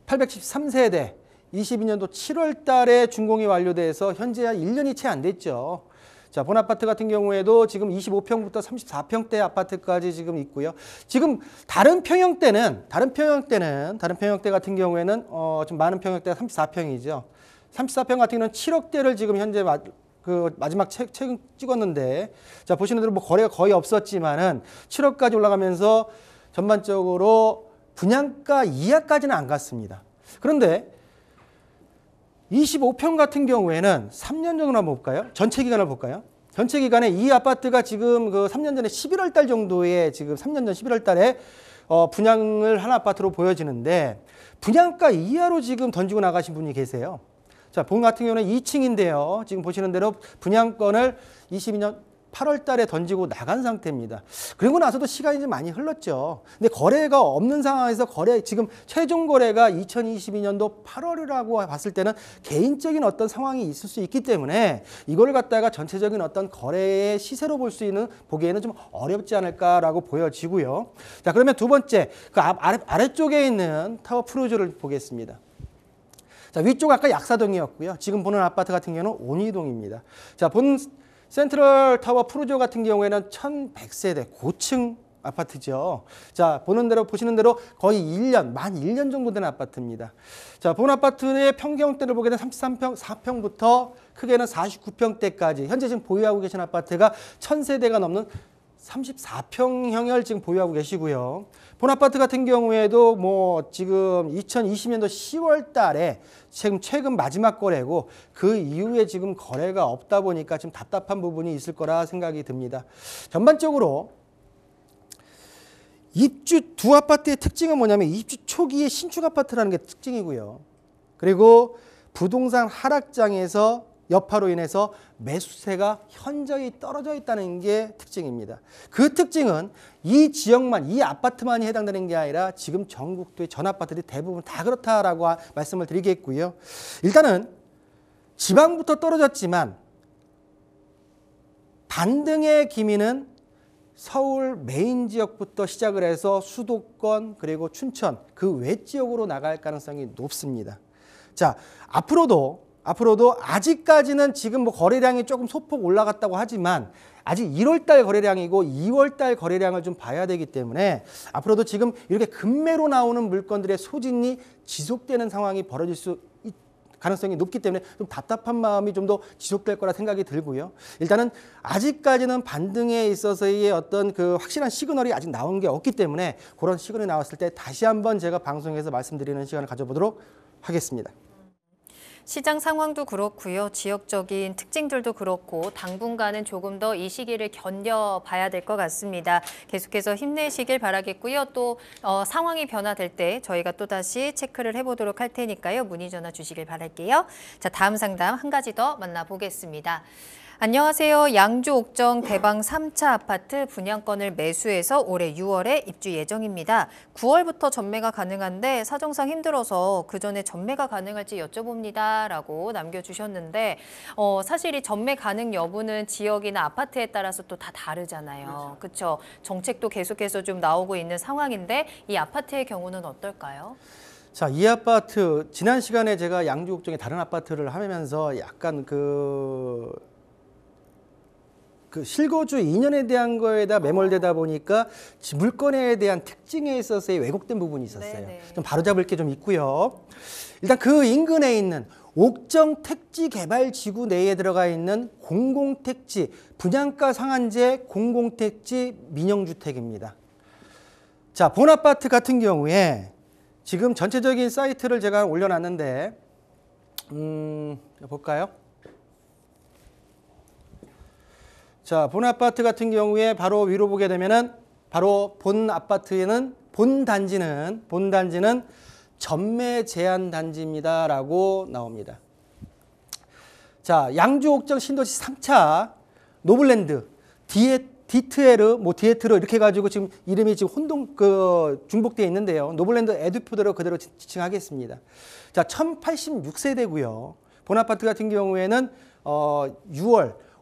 813세대 22년도 7월 달에 준공이 완료돼서 현재 한 1년이 채 안 됐죠. 자, 본 아파트 같은 경우에도 지금 25평부터 34평대 아파트까지 지금 있고요. 지금 다른 평형대 같은 경우에는 좀 많은 평형대가 34평이죠. 34평 같은 경우는 7억대를 지금 현재 마지막 최근 찍었는데, 자, 보시는 대로 뭐 거래가 거의 없었지만은 7억까지 올라가면서 전반적으로 분양가 이하까지는 안 갔습니다. 그런데 25평 같은 경우에는 3년 전으로 한번 볼까요? 전체 기간을 볼까요? 전체 기간에 이 아파트가 지금 그 3년 전에 11월 달 정도에 지금 3년 전 11월 달에 분양을 한 아파트로 보여지는데 분양가 이하로 지금 던지고 나가신 분이 계세요. 자, 본 같은 경우는 2층인데요. 지금 보시는 대로 분양권을 22년 8월 달에 던지고 나간 상태입니다. 그리고 나서도 시간이 좀 많이 흘렀죠. 근데 거래가 없는 상황에서 지금 최종 거래가 2022년도 8월이라고 봤을 때는 개인적인 어떤 상황이 있을 수 있기 때문에 이걸 갖다가 전체적인 어떤 거래의 시세로 보기에는 좀 어렵지 않을까라고 보여지고요. 자, 그러면 두 번째, 그 아래쪽에 있는 타워 푸르지오를 보겠습니다. 자, 위쪽 아까 약사동이었고요. 지금 보는 아파트 같은 경우는 온이동입니다. 자, 본 센트럴 타워 푸르지오 같은 경우에는 1100세대 고층 아파트죠. 자, 보시는 대로 거의 만 1년 정도 된 아파트입니다. 자, 본 아파트의 평경대를 보게 되면 33평, 4평부터 크게는 49평대까지 현재 지금 보유하고 계신 아파트가 1000세대가 넘는 34평형을 지금 보유하고 계시고요. 본아파트 같은 경우에도 뭐 지금 2020년도 10월 달에 최근 마지막 거래고 그 이후에 지금 거래가 없다 보니까 좀 답답한 부분이 있을 거라 생각이 듭니다. 전반적으로 입주 두 아파트의 특징은 뭐냐면 입주 초기에 신축 아파트라는 게 특징이고요. 그리고 부동산 하락장에서 여파로 인해서 매수세가 현저히 떨어져 있다는 게 특징입니다. 그 특징은 이 지역만, 이 아파트만이 해당되는 게 아니라 지금 전국도의 전 아파트들이 대부분 다 그렇다라고 말씀을 드리겠고요. 일단은 지방부터 떨어졌지만 반등의 기미는 서울 메인 지역부터 시작을 해서 수도권 그리고 춘천 그 외 지역으로 나갈 가능성이 높습니다. 자, 앞으로도 아직까지는 지금 뭐 거래량이 조금 소폭 올라갔다고 하지만 아직 1월 달 거래량이고 2월 달 거래량을 좀 봐야 되기 때문에 앞으로도 지금 이렇게 급매로 나오는 물건들의 소진이 지속되는 상황이 벌어질 수 가능성이 높기 때문에 좀 답답한 마음이 좀 더 지속될 거라 생각이 들고요. 일단은 아직까지는 반등에 있어서의 어떤 그 확실한 시그널이 아직 나온 게 없기 때문에 그런 시그널이 나왔을 때 다시 한번 제가 방송에서 말씀드리는 시간을 가져보도록 하겠습니다. 시장 상황도 그렇고요. 지역적인 특징들도 그렇고 당분간은 조금 더 이 시기를 견뎌봐야 될 것 같습니다. 계속해서 힘내시길 바라겠고요. 또 상황이 변화될 때 저희가 또 다시 체크를 해보도록 할 테니까요. 문의 전화 주시길 바랄게요. 자, 다음 상담 한 가지 더 만나보겠습니다. 안녕하세요. 양주 옥정 대방 3차 아파트 분양권을 매수해서 올해 6월에 입주 예정입니다. 9월부터 전매가 가능한데 사정상 힘들어서 그 전에 전매가 가능할지 여쭤봅니다. 라고 남겨주셨는데 사실 이 전매 가능 여부는 지역이나 아파트에 따라서 또 다 다르잖아요. 그렇죠? 정책도 계속해서 좀 나오고 있는 상황인데 이 아파트의 경우는 어떨까요? 자, 이 아파트 지난 시간에 제가 양주 옥정의 다른 아파트를 하면서 약간 그 실거주 2년에 대한 거에다 매몰되다 보니까 물건에 대한 특징에 있어서의 왜곡된 부분이 있었어요. 네네. 좀 바로잡을 게 좀 있고요. 일단 그 인근에 있는 옥정 택지개발지구 내에 들어가 있는 공공택지, 분양가 상한제 공공택지 민영주택입니다. 자, 본아파트 같은 경우에 지금 전체적인 사이트를 제가 올려놨는데 볼까요? 자, 본 아파트 같은 경우에 바로 위로 보게 되면은 바로 본 아파트에는 본 단지는 전매 제한 단지입니다라고 나옵니다. 자, 양주 옥정 신도시 3차 노블랜드 디트에르 디에트로 이렇게 해가지고 지금 이름이 지금 중복되어 있는데요. 노블랜드 에듀푸드로 그대로 지칭하겠습니다. 자, 1086세대고요. 본 아파트 같은 경우에는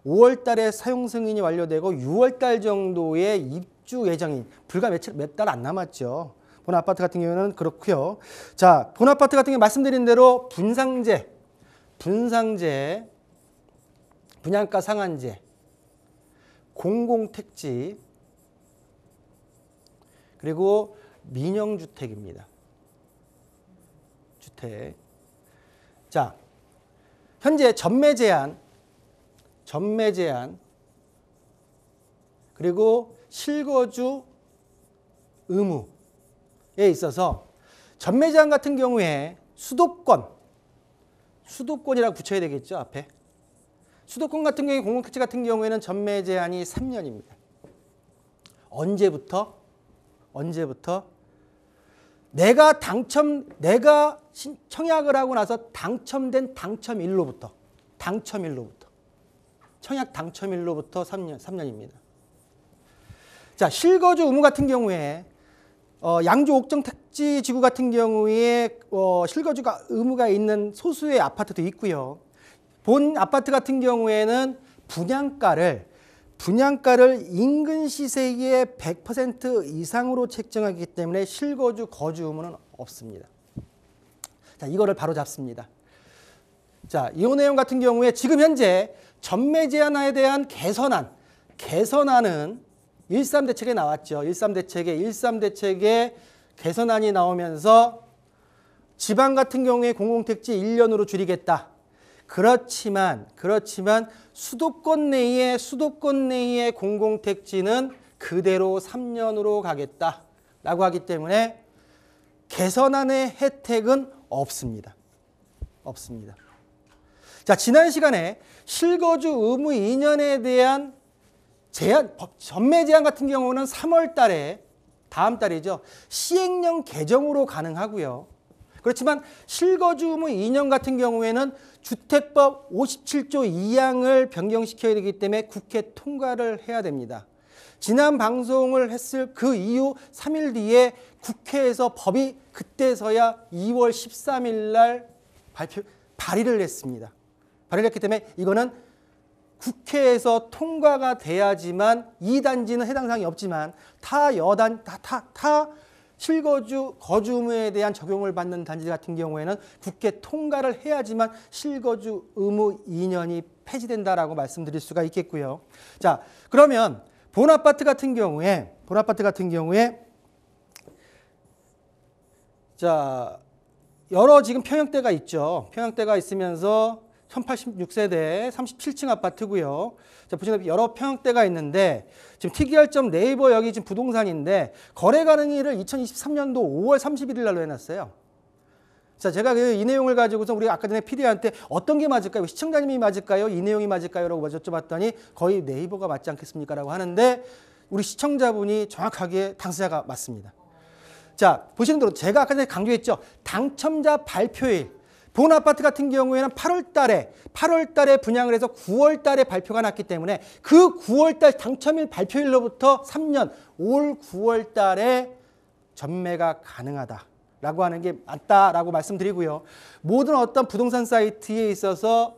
5월 달에 사용 승인이 완료되고 6월 달 정도의 입주 예정인 불과 몇 달 안 남았죠. 본 아파트 같은 경우는 그렇고요. 자, 본 아파트 같은 경우 말씀드린 대로 분상제, 분양가 상한제, 공공택지, 그리고 민영주택입니다. 주택. 자, 현재 전매 제한, 그리고 실거주 의무에 있어서 전매 제한 같은 경우에 수도권이라고 붙여야 되겠죠, 앞에. 수도권 같은 경우에 공공택지 같은 경우에는 전매 제한이 3년입니다. 언제부터? 내가 청약을 하고 나서 당첨된 당첨일로부터. 청약 당첨일로부터 3년입니다. 자, 실거주 의무 같은 경우에 양주 옥정 택지지구 같은 경우에 실거주가 의무가 있는 소수의 아파트도 있고요. 본 아파트 같은 경우에는 분양가를 인근 시세의 100% 이상으로 책정하기 때문에 실거주 거주 의무는 없습니다. 자, 이거를 바로 잡습니다. 자, 이 내용 같은 경우에 지금 현재 전매 제한에 대한 개선안은 13대책에 나왔죠. 13대책에 개선안이 나오면서 지방 같은 경우에 공공택지 1년으로 줄이겠다. 그렇지만 수도권 내의 공공택지는 그대로 3년으로 가겠다라고 하기 때문에 개선안의 혜택은 없습니다. 없습니다. 자, 지난 시간에 실거주 의무 2년에 대한 제한, 전매 제한 같은 경우는 3월 달에, 다음 달이죠, 시행령 개정으로 가능하고요. 그렇지만 실거주 의무 2년 같은 경우에는 주택법 57조 2항을 변경시켜야 되기 때문에 국회 통과를 해야 됩니다. 지난 방송을 했을 그 이후 3일 뒤에 국회에서 법이 그때서야 2월 13일 날 발의를 했습니다. 발의를 했기 때문에 이거는 국회에서 통과가 돼야지만 이 단지는 해당 사항이 없지만 타 실거주 거주 의무에 대한 적용을 받는 단지 같은 경우에는 국회 통과를 해야지만 실거주 의무 2년이 폐지된다라고 말씀드릴 수가 있겠고요. 자, 그러면 본아파트 같은 경우에 자, 여러 지금 평형대가 있죠. 평형대가 있으면서 1086세대 37층 아파트고요. 자, 보시면 여러 평형대가 있는데 지금 특이할 점 네이버 여기 지금 부동산인데 거래 가능일을 2023년도 5월 31일 날로 해놨어요. 자, 제가 이 내용을 가지고서 우리 아까 전에 PD한테 어떤 게 맞을까요? 시청자님이 맞을까요? 이 내용이 맞을까요? 라고 여쭤봤더니 거의 네이버가 맞지 않겠습니까? 라고 하는데 우리 시청자분이 정확하게 당사자가 맞습니다. 자, 보시는 대로 제가 아까 전에 강조했죠. 당첨자 발표일. 본 아파트 같은 경우에는 8월 달에 분양을 해서 9월 달에 발표가 났기 때문에 그 9월 달 당첨일 발표일로부터 3년, 올 9월 달에 전매가 가능하다라고 하는 게 맞다라고 말씀드리고요. 모든 어떤 부동산 사이트에 있어서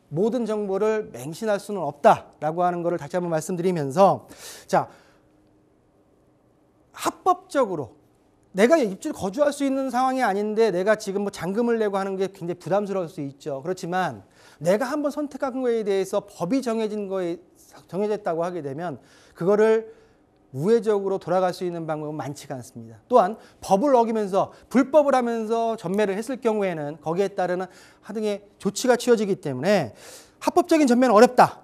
모든 정보를 맹신할 수는 없다라고 하는 것을 다시 한번 말씀드리면서 자, 합법적으로 내가 입주를 거주할 수 있는 상황이 아닌데 내가 지금 뭐 잔금을 내고 하는 게 굉장히 부담스러울 수 있죠. 그렇지만 내가 한번 선택한 거에 대해서 법이 정해졌다고 하게 되면 그거를 우회적으로 돌아갈 수 있는 방법은 많지가 않습니다. 또한 법을 어기면서 불법을 하면서 전매를 했을 경우에는 거기에 따르는 하등의 조치가 취해지기 때문에 합법적인 전매는 어렵다.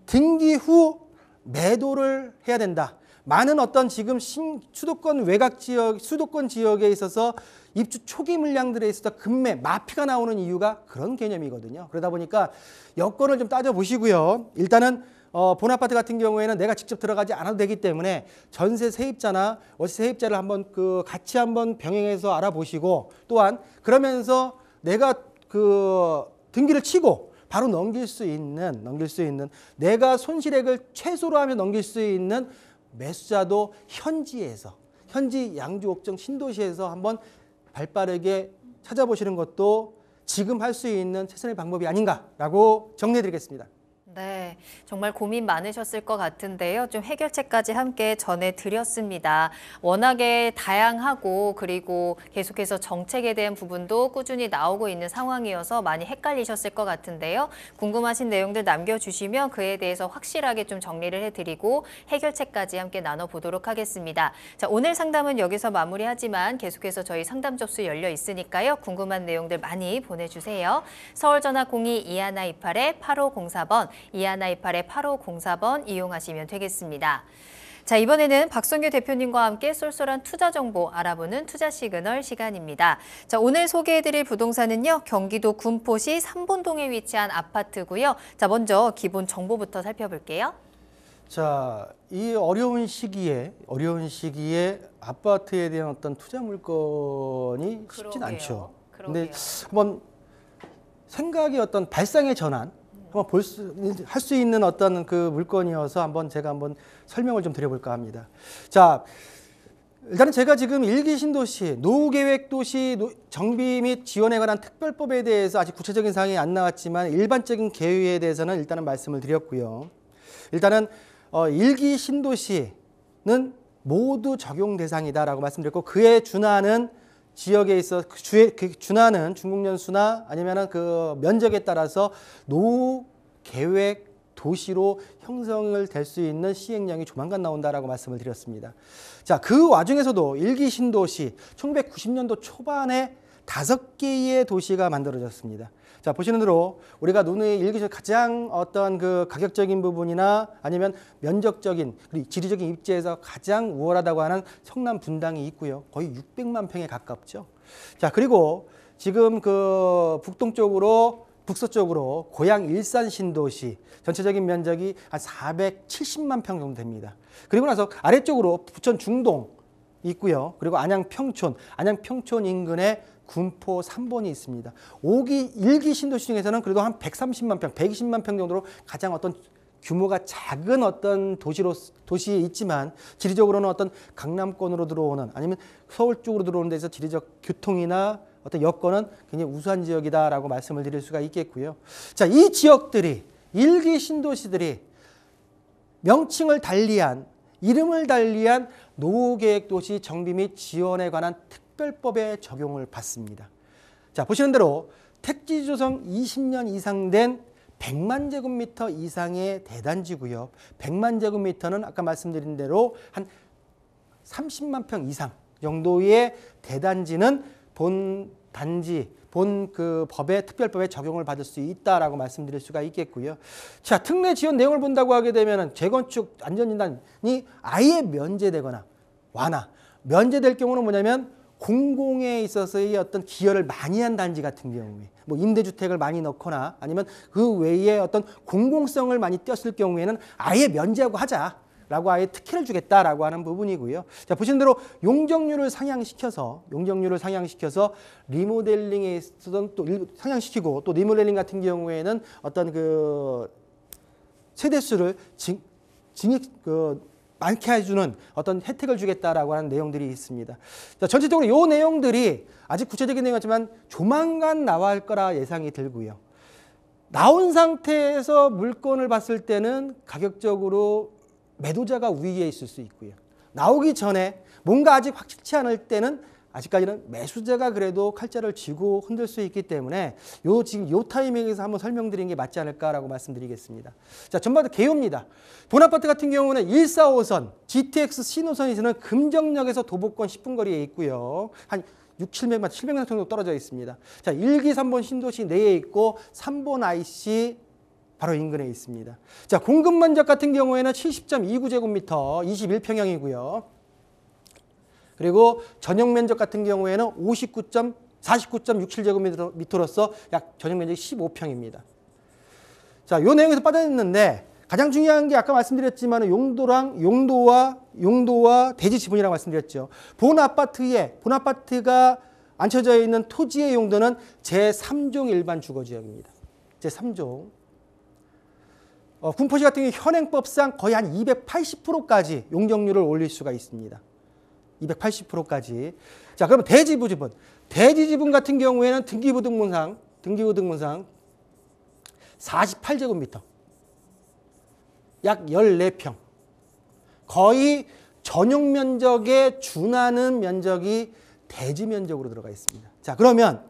등기 후 매도를 해야 된다. 많은 어떤 지금 수도권 외곽 지역, 수도권 지역에 있어서 입주 초기 물량들에 있어서 급매, 마피가 나오는 이유가 그런 개념이거든요. 그러다 보니까 여건을 좀 따져보시고요. 일단은 본 아파트 같은 경우에는 내가 직접 들어가지 않아도 되기 때문에 전세 세입자나 월세 세입자를 한번 같이 한번 병행해서 알아보시고 또한 그러면서 내가 등기를 치고 바로 넘길 수 있는 내가 손실액을 최소로 하면 넘길 수 있는 매수자도 현지 양주 옥정 신도시에서 한번 발빠르게 찾아보시는 것도 지금 할 수 있는 최선의 방법이 아닌가라고 정리해 드리겠습니다. 네, 정말 고민 많으셨을 것 같은데요. 좀 해결책까지 함께 전해드렸습니다. 워낙에 다양하고 그리고 계속해서 정책에 대한 부분도 꾸준히 나오고 있는 상황이어서 많이 헷갈리셨을 것 같은데요. 궁금하신 내용들 남겨주시면 그에 대해서 확실하게 좀 정리를 해드리고 해결책까지 함께 나눠보도록 하겠습니다. 자, 오늘 상담은 여기서 마무리하지만 계속해서 저희 상담 접수 열려 있으니까요. 궁금한 내용들 많이 보내주세요. 서울전화 02-2128-8504번 2128-8504번 이용하시면 되겠습니다. 자, 이번에는 박성규 대표님과 함께 쏠쏠한 투자 정보 알아보는 투자 시그널 시간입니다. 자, 오늘 소개해드릴 부동산은요, 경기도 군포시 삼본동에 위치한 아파트고요. 자, 먼저 기본 정보부터 살펴볼게요. 자, 이 어려운 시기에 아파트에 대한 어떤 투자 물건이 쉽진 않죠. 근데 한번 생각의 어떤 발상의 전환, 한번 할 수 있는 어떤 그 물건이어서 제가 한번 설명을 좀 드려볼까 합니다. 자, 일단은 제가 지금 일기 신도시, 노후계획도시 정비 및 지원에 관한 특별법에 대해서 아직 구체적인 사항이 안 나왔지만 일반적인 계획에 대해서는 일단은 말씀을 드렸고요. 일단은 일기 신도시는 모두 적용 대상이다라고 말씀드렸고 그에 준하는 지역에 있어 준하는 중국년수나 아니면은 그 면적에 따라서 노후 계획 도시로 형성을 될 수 있는 시행령이 조만간 나온다라고 말씀을 드렸습니다. 자, 그 와중에서도 일기 신도시 1990년도 초반에 5개의 도시가 만들어졌습니다. 자, 보시는 대로 우리가 눈에 일기적 가장 어떤 그 가격적인 부분이나 아니면 면적적인 그리고 지리적인 입지에서 가장 우월하다고 하는 성남 분당이 있고요. 거의 600만 평에 가깝죠. 자, 그리고 지금 그 북서쪽으로 고양 일산 신도시 전체적인 면적이 한 470만 평 정도 됩니다. 그리고 나서 아래쪽으로 부천 중동 있고요. 그리고 안양 평촌 인근에 군포 3번이 있습니다. 5기 1기 신도시 중에서는 그래도 한 130만 평, 120만 평 정도로 가장 어떤 규모가 작은 어떤 도시에 있지만 지리적으로는 어떤 강남권으로 들어오는 아니면 서울 쪽으로 들어오는 데서 지리적 교통이나 어떤 여건은 굉장히 우수한 지역이다라고 말씀을 드릴 수가 있겠고요. 자, 이 지역들이 1기 신도시들이 명칭을 달리한 이름을 달리한 노후계획도시 정비 및 지원에 관한 특별법의 적용을 받습니다. 자, 보시는 대로 택지 조성 20년 이상 된 100만 제곱미터 이상의 대단지고요. 100만 제곱미터는 아까 말씀드린 대로 한 30만 평 이상 정도의 대단지는 본 그 법의 특별법에 적용을 받을 수 있다라고 말씀드릴 수가 있겠고요. 자, 특례 지원 내용을 본다고 하게 되면은 재건축 안전진단이 아예 면제되거나 면제될 경우는 뭐냐면 공공에 있어서의 어떤 기여를 많이 한 단지 같은 경우에 뭐 임대주택을 많이 넣거나 아니면 그 외에 어떤 공공성을 많이 띄었을 경우에는 아예 면제하고 하자라고 아예 특혜를 주겠다라고 하는 부분이고요. 자, 보시는 대로 용적률을 상향시켜서 리모델링에 있어서는 또 상향시키고 또 리모델링 같은 경우에는 어떤 그 세대수를 많게 해주는 어떤 혜택을 주겠다라고 하는 내용들이 있습니다. 자, 전체적으로 이 내용들이 아직 구체적인 내용이지만 조만간 나올 거라 예상이 들고요. 나온 상태에서 물건을 봤을 때는 가격적으로 매도자가 우위에 있을 수 있고요. 나오기 전에 뭔가 아직 확실치 않을 때는 아직까지는 매수자가 그래도 칼자를 쥐고 흔들 수 있기 때문에 지금 요 타이밍에서 한번 설명드리는 게 맞지 않을까라고 말씀드리겠습니다. 자, 전반적으로 개요입니다. 본아파트 같은 경우는 145선, GTX 신호선에서는 금정역에서 도보권 10분 거리에 있고요. 한 700m 정도 떨어져 있습니다. 자, 1기 3번 신도시 내에 있고 3번 IC 바로 인근에 있습니다. 자, 공급 면적 같은 경우에는 70.29제곱미터 21평형이고요. 그리고 전용 면적 같은 경우에는 49.67제곱미터로서 약 전용 면적이 15평입니다. 자, 요 내용에서 빠져있는데 가장 중요한 게 아까 말씀드렸지만 용도와 대지 지분이라고 말씀드렸죠. 본 아파트가 앉혀져 있는 토지의 용도는 제3종 일반 주거지역입니다. 제3종. 군포시 같은 경우 현행법상 거의 한 280%까지 용적률을 올릴 수가 있습니다. 280%까지. 자, 그러면 대지 지분 같은 경우에는 등기부등본상 48제곱미터. 약 14평. 거의 전용 면적에 준하는 면적이 대지 면적으로 들어가 있습니다. 자, 그러면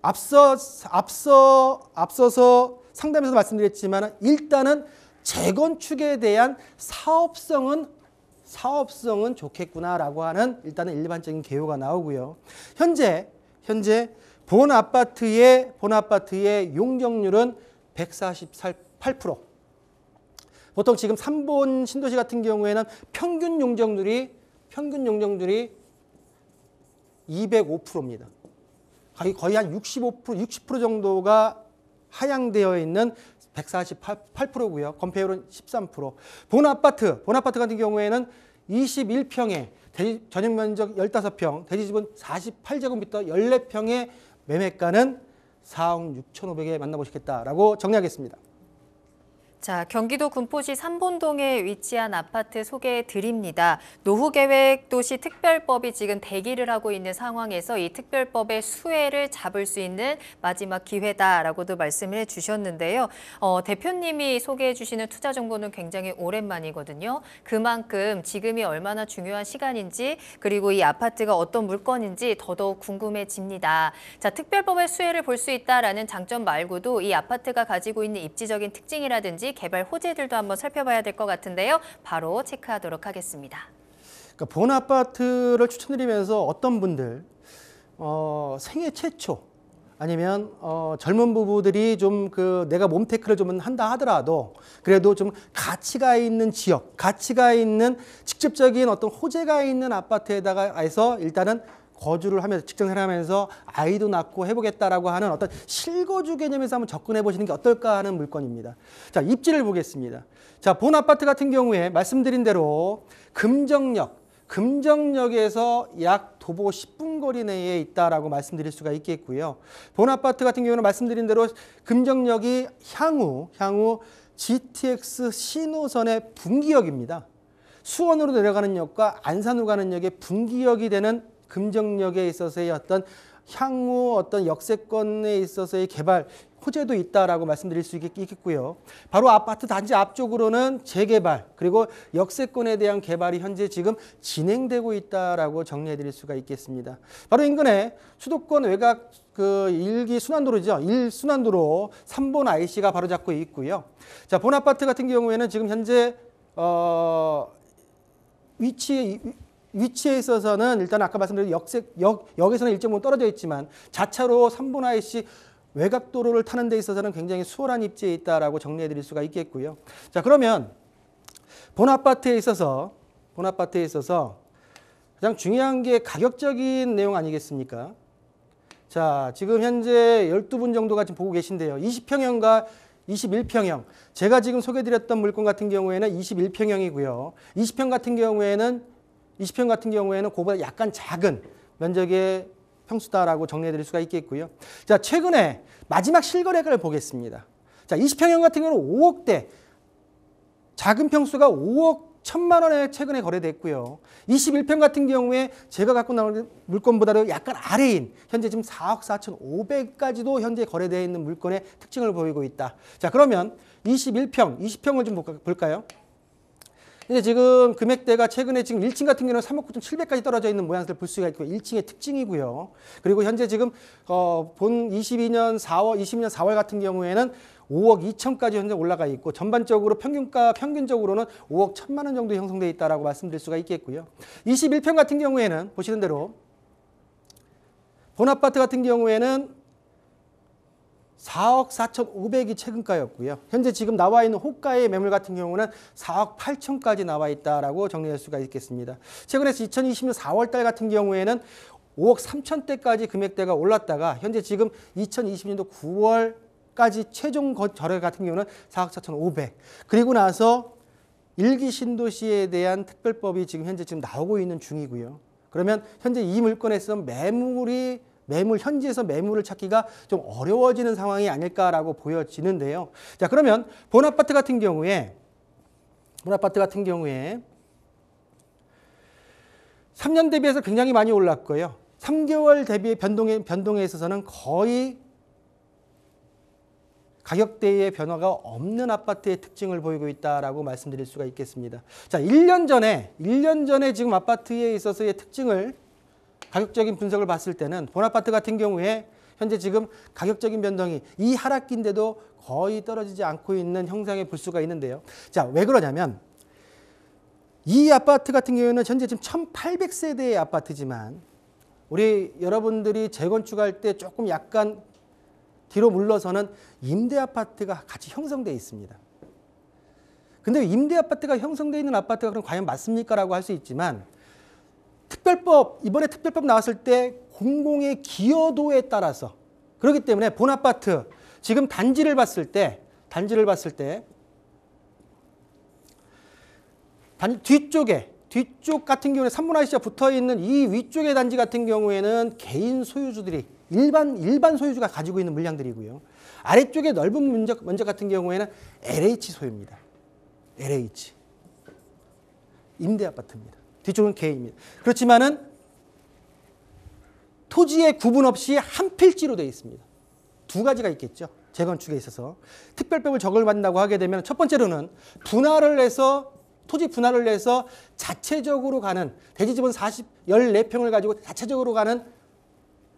앞서서 상담에서 말씀드렸지만 일단은 재건축에 대한 사업성은 좋겠구나라고 하는 일단은 일반적인 개요가 나오고요. 현재 본 아파트의 용적률은 148%. 보통 지금 3본 신도시 같은 경우에는 평균 용적률이 205%입니다. 거의 한 60% 정도가 하향되어 있는 148%고요. 건폐율은 13%. 본 아파트 같은 경우에는 21평에 전용 면적 15평, 대지 지분 48제곱미터 14평의 매매가는 4억 6,500에 만나보시겠다라고 정리하겠습니다. 자, 경기도 군포시 삼본동에 위치한 아파트 소개해 드립니다. 노후계획도시 특별법이 지금 대기를 하고 있는 상황에서 이 특별법의 수혜를 잡을 수 있는 마지막 기회다라고도 말씀을 해주셨는데요. 대표님이 소개해 주시는 투자 정보는 굉장히 오랜만이거든요. 그만큼 지금이 얼마나 중요한 시간인지 그리고 이 아파트가 어떤 물건인지 더더욱 궁금해집니다. 자, 특별법의 수혜를 볼 수 있다라는 장점 말고도 이 아파트가 가지고 있는 입지적인 특징이라든지 개발 호재들도 한번 살펴봐야 될 것 같은데요. 바로 체크하도록 하겠습니다. 그러니까 본 아파트를 추천드리면서 어떤 분들 생애 최초 아니면 젊은 부부들이 좀 내가 몸테크를 좀 한다 하더라도 그래도 좀 가치가 있는 지역, 가치가 있는 직접적인 어떤 호재가 있는 아파트에다가 해서 일단은 거주를 하면서 직장생활 하면서 아이도 낳고 해보겠다라고 하는 어떤 실거주 개념에서 한번 접근해 보시는 게 어떨까 하는 물건입니다. 자, 입지를 보겠습니다. 자, 본 아파트 같은 경우에 말씀드린 대로 금정역에서 약 도보 10분 거리 내에 있다라고 말씀드릴 수가 있겠고요. 본 아파트 같은 경우는 말씀드린 대로 금정역이 향후 GTX 신호선의 분기역입니다. 수원으로 내려가는 역과 안산으로 가는 역의 분기역이 되는 금정역에 있어서의 어떤 향후 어떤 역세권에 있어서의 개발 호재도 있다라고 말씀드릴 수 있겠고요. 바로 아파트 단지 앞쪽으로는 재개발 그리고 역세권에 대한 개발이 현재 지금 진행되고 있다라고 정리해 드릴 수가 있겠습니다. 바로 인근에 수도권 외곽 일기 순환도로죠. 1순환도로 3번 IC가 바로 잡고 있고요. 자, 본 아파트 같은 경우에는 지금 현재 위치에 있어서는 일단 아까 말씀드린 역에서는 일정 부분 떨어져 있지만 자차로 3분 IC 외곽도로를 타는 데 있어서는 굉장히 수월한 입지에 있다라고 정리해 드릴 수가 있겠고요. 자, 그러면 본 아파트에 있어서 가장 중요한 게 가격적인 내용 아니겠습니까? 자, 지금 현재 12분 정도가 지금 보고 계신데요. 20평형과 21평형. 제가 지금 소개해 드렸던 물건 같은 경우에는 21평형이고요. 20평 같은 경우에는 그보다 약간 작은 면적의 평수다라고 정리해 드릴 수가 있겠고요. 자, 최근에 마지막 실거래가를 보겠습니다. 자, 20평형 같은 경우는 5억대, 작은 평수가 5억 1천만 원에 최근에 거래됐고요. 21평 같은 경우에 제가 갖고 나오는 물건보다도 약간 아래인 현재 지금 4억 4,500까지도 현재 거래되어 있는 물건의 특징을 보이고 있다. 자, 그러면 20평을 좀 볼까요? 근데 지금 금액대가 최근에 지금 1층 같은 경우는 3억 9,700까지 떨어져 있는 모양새를 볼 수가 있고 1층의 특징이고요. 그리고 현재 지금 본 22년 4월 같은 경우에는 5억 2천까지 현재 올라가 있고 전반적으로 평균적으로는 5억 1천만 원 정도 형성되어 있다라고 말씀드릴 수가 있겠고요. 21평 같은 경우에는 보시는 대로 본 아파트 같은 경우에는 4억 4,500이 최근가였고요. 현재 지금 나와 있는 호가의 매물 같은 경우는 4억 8천까지 나와 있다라고 정리할 수가 있겠습니다. 최근에 2020년 4월 달 같은 경우에는 5억 3천대까지 금액대가 올랐다가 현재 지금 2020년도 9월까지 최종 거래 같은 경우는 4억 4,500. 그리고 나서 일기 신도시에 대한 특별법이 지금 현재 나오고 있는 중이고요. 그러면 현재 이 물건에서 현지에서 매물을 찾기가 좀 어려워지는 상황이 아닐까라고 보여지는데요. 자, 그러면 본 아파트 같은 경우에 3년 대비해서 굉장히 많이 올랐고요. 3개월 대비의 변동에 있어서는 거의 가격대의 변화가 없는 아파트의 특징을 보이고 있다라고 말씀드릴 수가 있겠습니다. 자, 1년 전에 지금 아파트에 있어서의 특징을 가격적인 분석을 봤을 때는 본 아파트 같은 경우에 현재 지금 가격적인 변동이 이 하락기인데도 거의 떨어지지 않고 있는 형상을 볼 수가 있는데요. 자, 왜 그러냐면 이 아파트 같은 경우에는 현재 지금 1800세대의 아파트지만 우리 여러분들이 재건축할 때 조금 약간 뒤로 물러서는 임대 아파트가 같이 형성되어 있습니다. 근데 임대 아파트가 형성되어 있는 아파트가 그럼 과연 맞습니까? 라고 할 수 있지만 이번에 특별법 나왔을 때 공공의 기여도에 따라서 그렇기 때문에 본 아파트 지금 단지를 봤을 때 뒤쪽 같은 경우에 3분 IC가 붙어 있는 이 위쪽의 단지 같은 경우에는 개인 소유주들이 일반 소유주가 가지고 있는 물량들이고요. 아래쪽에 넓은 면적 같은 경우에는 LH 소유입니다. LH 임대 아파트입니다. 뒤쪽은 개인입니다. 그렇지만은 토지의 구분 없이 한 필지로 되어 있습니다. 두 가지가 있겠죠. 재건축에 있어서 특별법을 적용받는다고 하게 되면 첫 번째로는 토지 분할을 해서 자체적으로 가는 대지집은 14평을 가지고 자체적으로 가는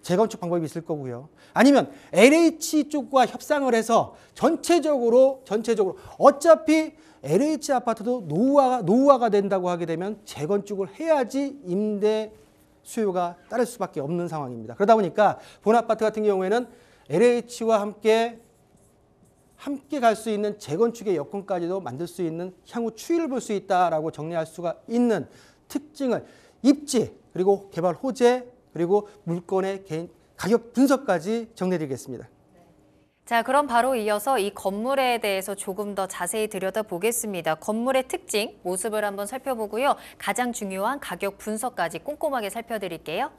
재건축 방법이 있을 거고요. 아니면 LH 쪽과 협상을 해서 전체적으로 어차피 LH 아파트도 노후화가 된다고 하게 되면 재건축을 해야지 임대 수요가 따를 수밖에 없는 상황입니다. 그러다 보니까 본아파트 같은 경우에는 LH와 함께 갈 수 있는 재건축의 여건까지도 만들 수 있는 향후 추이를 볼 수 있다라고 정리할 수가 있는 특징을 입지 그리고 개발 호재 그리고 물건의 가격 분석까지 정리해드리겠습니다. 자, 그럼 바로 이어서 이 건물에 대해서 조금 더 자세히 들여다보겠습니다. 건물의 특징, 모습을 한번 살펴보고요. 가장 중요한 가격 분석까지 꼼꼼하게 살펴드릴게요.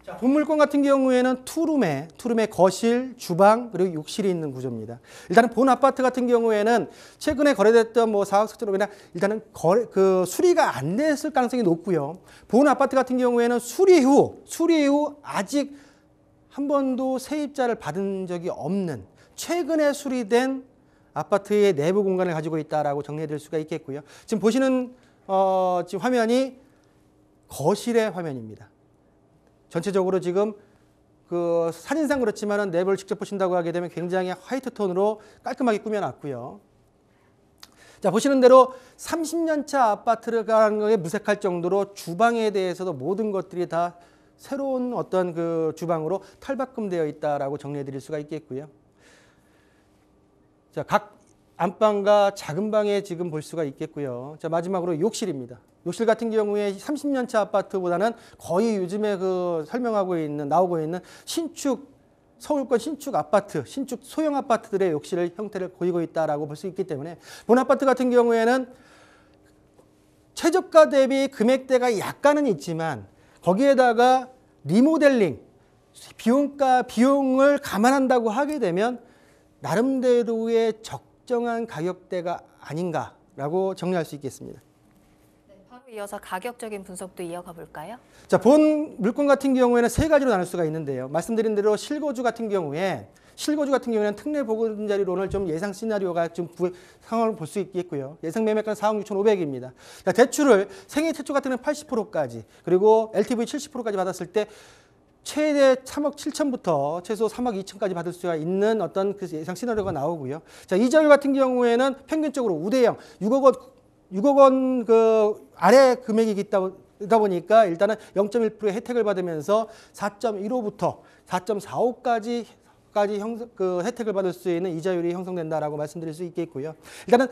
자, 본 물건 같은 경우에는 투룸에 거실, 주방 그리고 욕실이 있는 구조입니다. 일단은 본 아파트 같은 경우에는 최근에 거래됐던 사업 석조로 그냥 일단은 수리가 안 됐을 가능성이 높고요. 본 아파트 같은 경우에는 수리 후 아직 한 번도 세입자를 받은 적이 없는 최근에 수리된 아파트의 내부 공간을 가지고 있다라고 정리해드릴 수가 있겠고요. 지금 보시는 지금 화면이 거실의 화면입니다. 전체적으로 지금 사진상 그렇지만은 내부를 직접 보신다고 하게 되면 굉장히 화이트 톤으로 깔끔하게 꾸며놨고요. 자, 보시는 대로 30년 차 아파트라는 것에 무색할 정도로 주방에 대해서도 모든 것들이 다 새로운 어떤 주방으로 탈바꿈되어 있다라고 정리해드릴 수가 있겠고요. 자, 각 안방과 작은 방에 지금 볼 수가 있겠고요. 자, 마지막으로 욕실입니다. 욕실 같은 경우에 30년 차 아파트보다는 거의 요즘에 나오고 있는 서울권 신축 아파트, 신축 소형 아파트들의 욕실 형태를 보이고 있다라고 볼 수 있기 때문에 본 아파트 같은 경우에는 최저가 대비 금액대가 약간은 있지만 거기에다가 리모델링, 비용을 감안한다고 하게 되면 나름대로의 적정한 가격대가 아닌가라고 정리할 수 있겠습니다. 네, 바로 이어서 가격적인 분석도 이어가 볼까요? 자, 본 물건 같은 경우에는 세 가지로 나눌 수가 있는데요. 말씀드린 대로 실거주 같은 경우에는 특례 보금자리론을 좀 예상 시나리오가 좀 상황을 볼 수 있겠고요. 예상 매매가는 4억 6,500입니다. 자, 대출을 생애 최초 같은 경우는 80%까지 그리고 LTV 70%까지 받았을 때 최대 3억 7천부터 최소 3억 2천까지 받을 수가 있는 어떤 예상 시나리오가 나오고요. 자, 이자율 같은 경우에는 평균적으로 우대형 6억 원 아래 금액이 있다 보니까 일단은 0.1%의 혜택을 받으면서 4.15부터 4.45까지 혜택을 받을 수 있는 이자율이 형성된다라고 말씀드릴 수 있겠고요. 일단은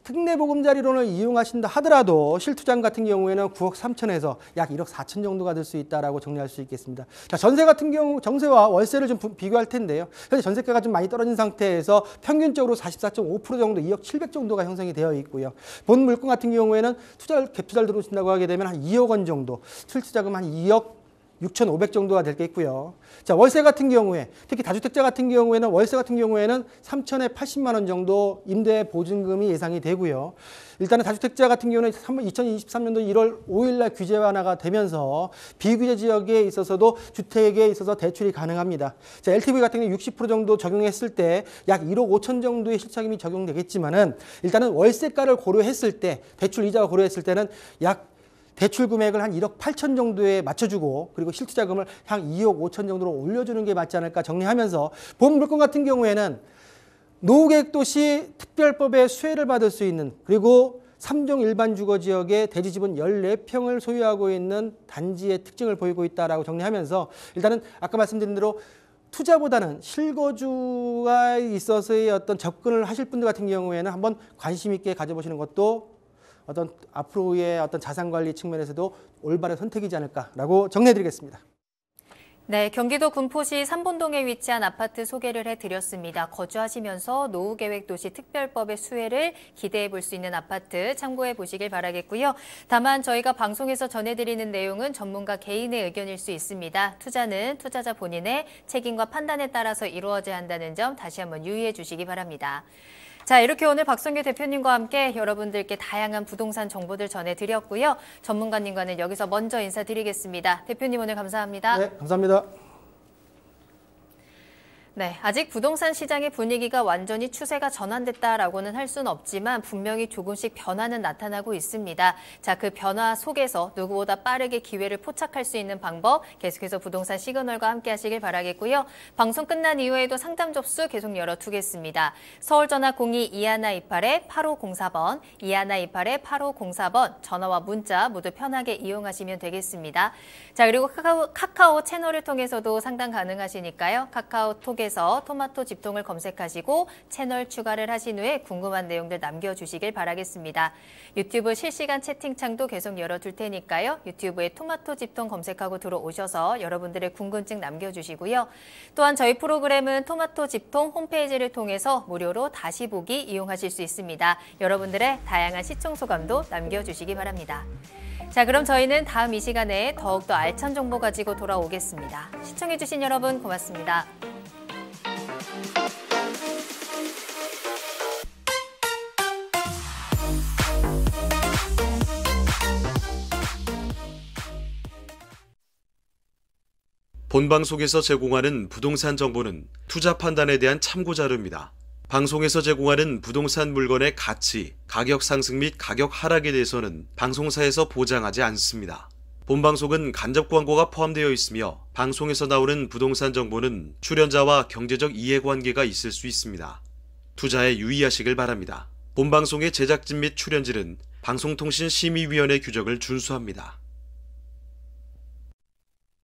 특례보금자리론을 이용하신다 하더라도 실투자 같은 경우에는 9억 3천에서 약 1억 4천 정도가 될 수 있다라고 정리할 수 있겠습니다. 자, 전세 같은 경우 정세와 월세를 좀 비교할 텐데요. 현재 전세가가 좀 많이 떨어진 상태에서 평균적으로 44.5% 정도 2억 7백 정도가 형성이 되어 있고요. 본 물건 같은 경우에는 갭 투자를 들어오신다고 하게 되면 한 2억 원 정도, 실투자금 한 2억 6,500 정도가 될 게 있고요. 자, 월세 같은 경우에 특히 다주택자 같은 경우에는 월세 같은 경우에는 3천에 80만 원 정도 임대 보증금이 예상이 되고요. 일단은 다주택자 같은 경우는 2023년도 1월 5일 날 규제 완화가 되면서 비규제 지역에 있어서도 주택에 있어서 대출이 가능합니다. 자, LTV 같은 경우 60% 정도 적용했을 때 약 1억 5천 정도의 실차금이 적용되겠지만은 일단은 월세가를 고려했을 때 대출 이자가 고려했을 때는 약 대출 금액을 한 1억 8천 정도에 맞춰주고 그리고 실투자금을 한 2억 5천 정도로 올려주는 게 맞지 않을까 정리하면서 본 물건 같은 경우에는 노후계획도시 특별법의 수혜를 받을 수 있는 그리고 3종 일반 주거지역의 대지지분 14평을 소유하고 있는 단지의 특징을 보이고 있다라고 정리하면서 일단은 아까 말씀드린 대로 투자보다는 실거주가 있어서의 어떤 접근을 하실 분들 같은 경우에는 한번 관심 있게 가져보시는 것도 어떤 앞으로의 어떤 자산 관리 측면에서도 올바른 선택이지 않을까라고 정리해드리겠습니다. 네, 경기도 군포시 삼본동에 위치한 아파트 소개를 해드렸습니다. 거주하시면서 노후계획도시 특별법의 수혜를 기대해 볼 수 있는 아파트 참고해 보시길 바라겠고요. 다만 저희가 방송에서 전해드리는 내용은 전문가 개인의 의견일 수 있습니다. 투자는 투자자 본인의 책임과 판단에 따라서 이루어져야 한다는 점 다시 한번 유의해 주시기 바랍니다. 자, 이렇게 오늘 박성규 대표님과 함께 여러분들께 다양한 부동산 정보들 전해드렸고요. 전문가님과는 여기서 먼저 인사드리겠습니다. 대표님 오늘 감사합니다. 네, 감사합니다. 네, 아직 부동산 시장의 분위기가 완전히 추세가 전환됐다라고는 할 수는 없지만 분명히 조금씩 변화는 나타나고 있습니다. 자, 그 변화 속에서 누구보다 빠르게 기회를 포착할 수 있는 방법 계속해서 부동산 시그널과 함께 하시길 바라겠고요. 방송 끝난 이후에도 상담 접수 계속 열어두겠습니다. 서울전화 02-2128-8504번, 2128-8504번 전화와 문자 모두 편하게 이용하시면 되겠습니다. 자, 그리고 카카오 채널을 통해서도 상담 가능하시니까요. 카카오톡에서 토마토 집통을 검색하시고 채널 추가를 하신 후에 궁금한 내용들 남겨주시길 바라겠습니다. 유튜브 실시간 채팅창도 계속 열어둘 테니까요. 유튜브에 토마토 집통 검색하고 들어오셔서 여러분들의 궁금증 남겨주시고요. 또한 저희 프로그램은 토마토 집통 홈페이지를 통해서 무료로 다시 보기 이용하실 수 있습니다. 여러분들의 다양한 시청 소감도 남겨주시기 바랍니다. 자, 그럼 저희는 다음 이 시간에 더욱더 알찬 정보 가지고 돌아오겠습니다. 시청해주신 여러분 고맙습니다. 본방송에서 제공하는 부동산 정보는 투자 판단에 대한 참고 자료입니다. 방송에서 제공하는 부동산 물건의 가치, 가격 상승 및 가격 하락에 대해서는 방송사에서 보장하지 않습니다. 본방송은 간접 광고가 포함되어 있으며 방송에서 나오는 부동산 정보는 출연자와 경제적 이해관계가 있을 수 있습니다. 투자에 유의하시길 바랍니다. 본방송의 제작진 및 출연진은 방송통신심의위원회 규정을 준수합니다.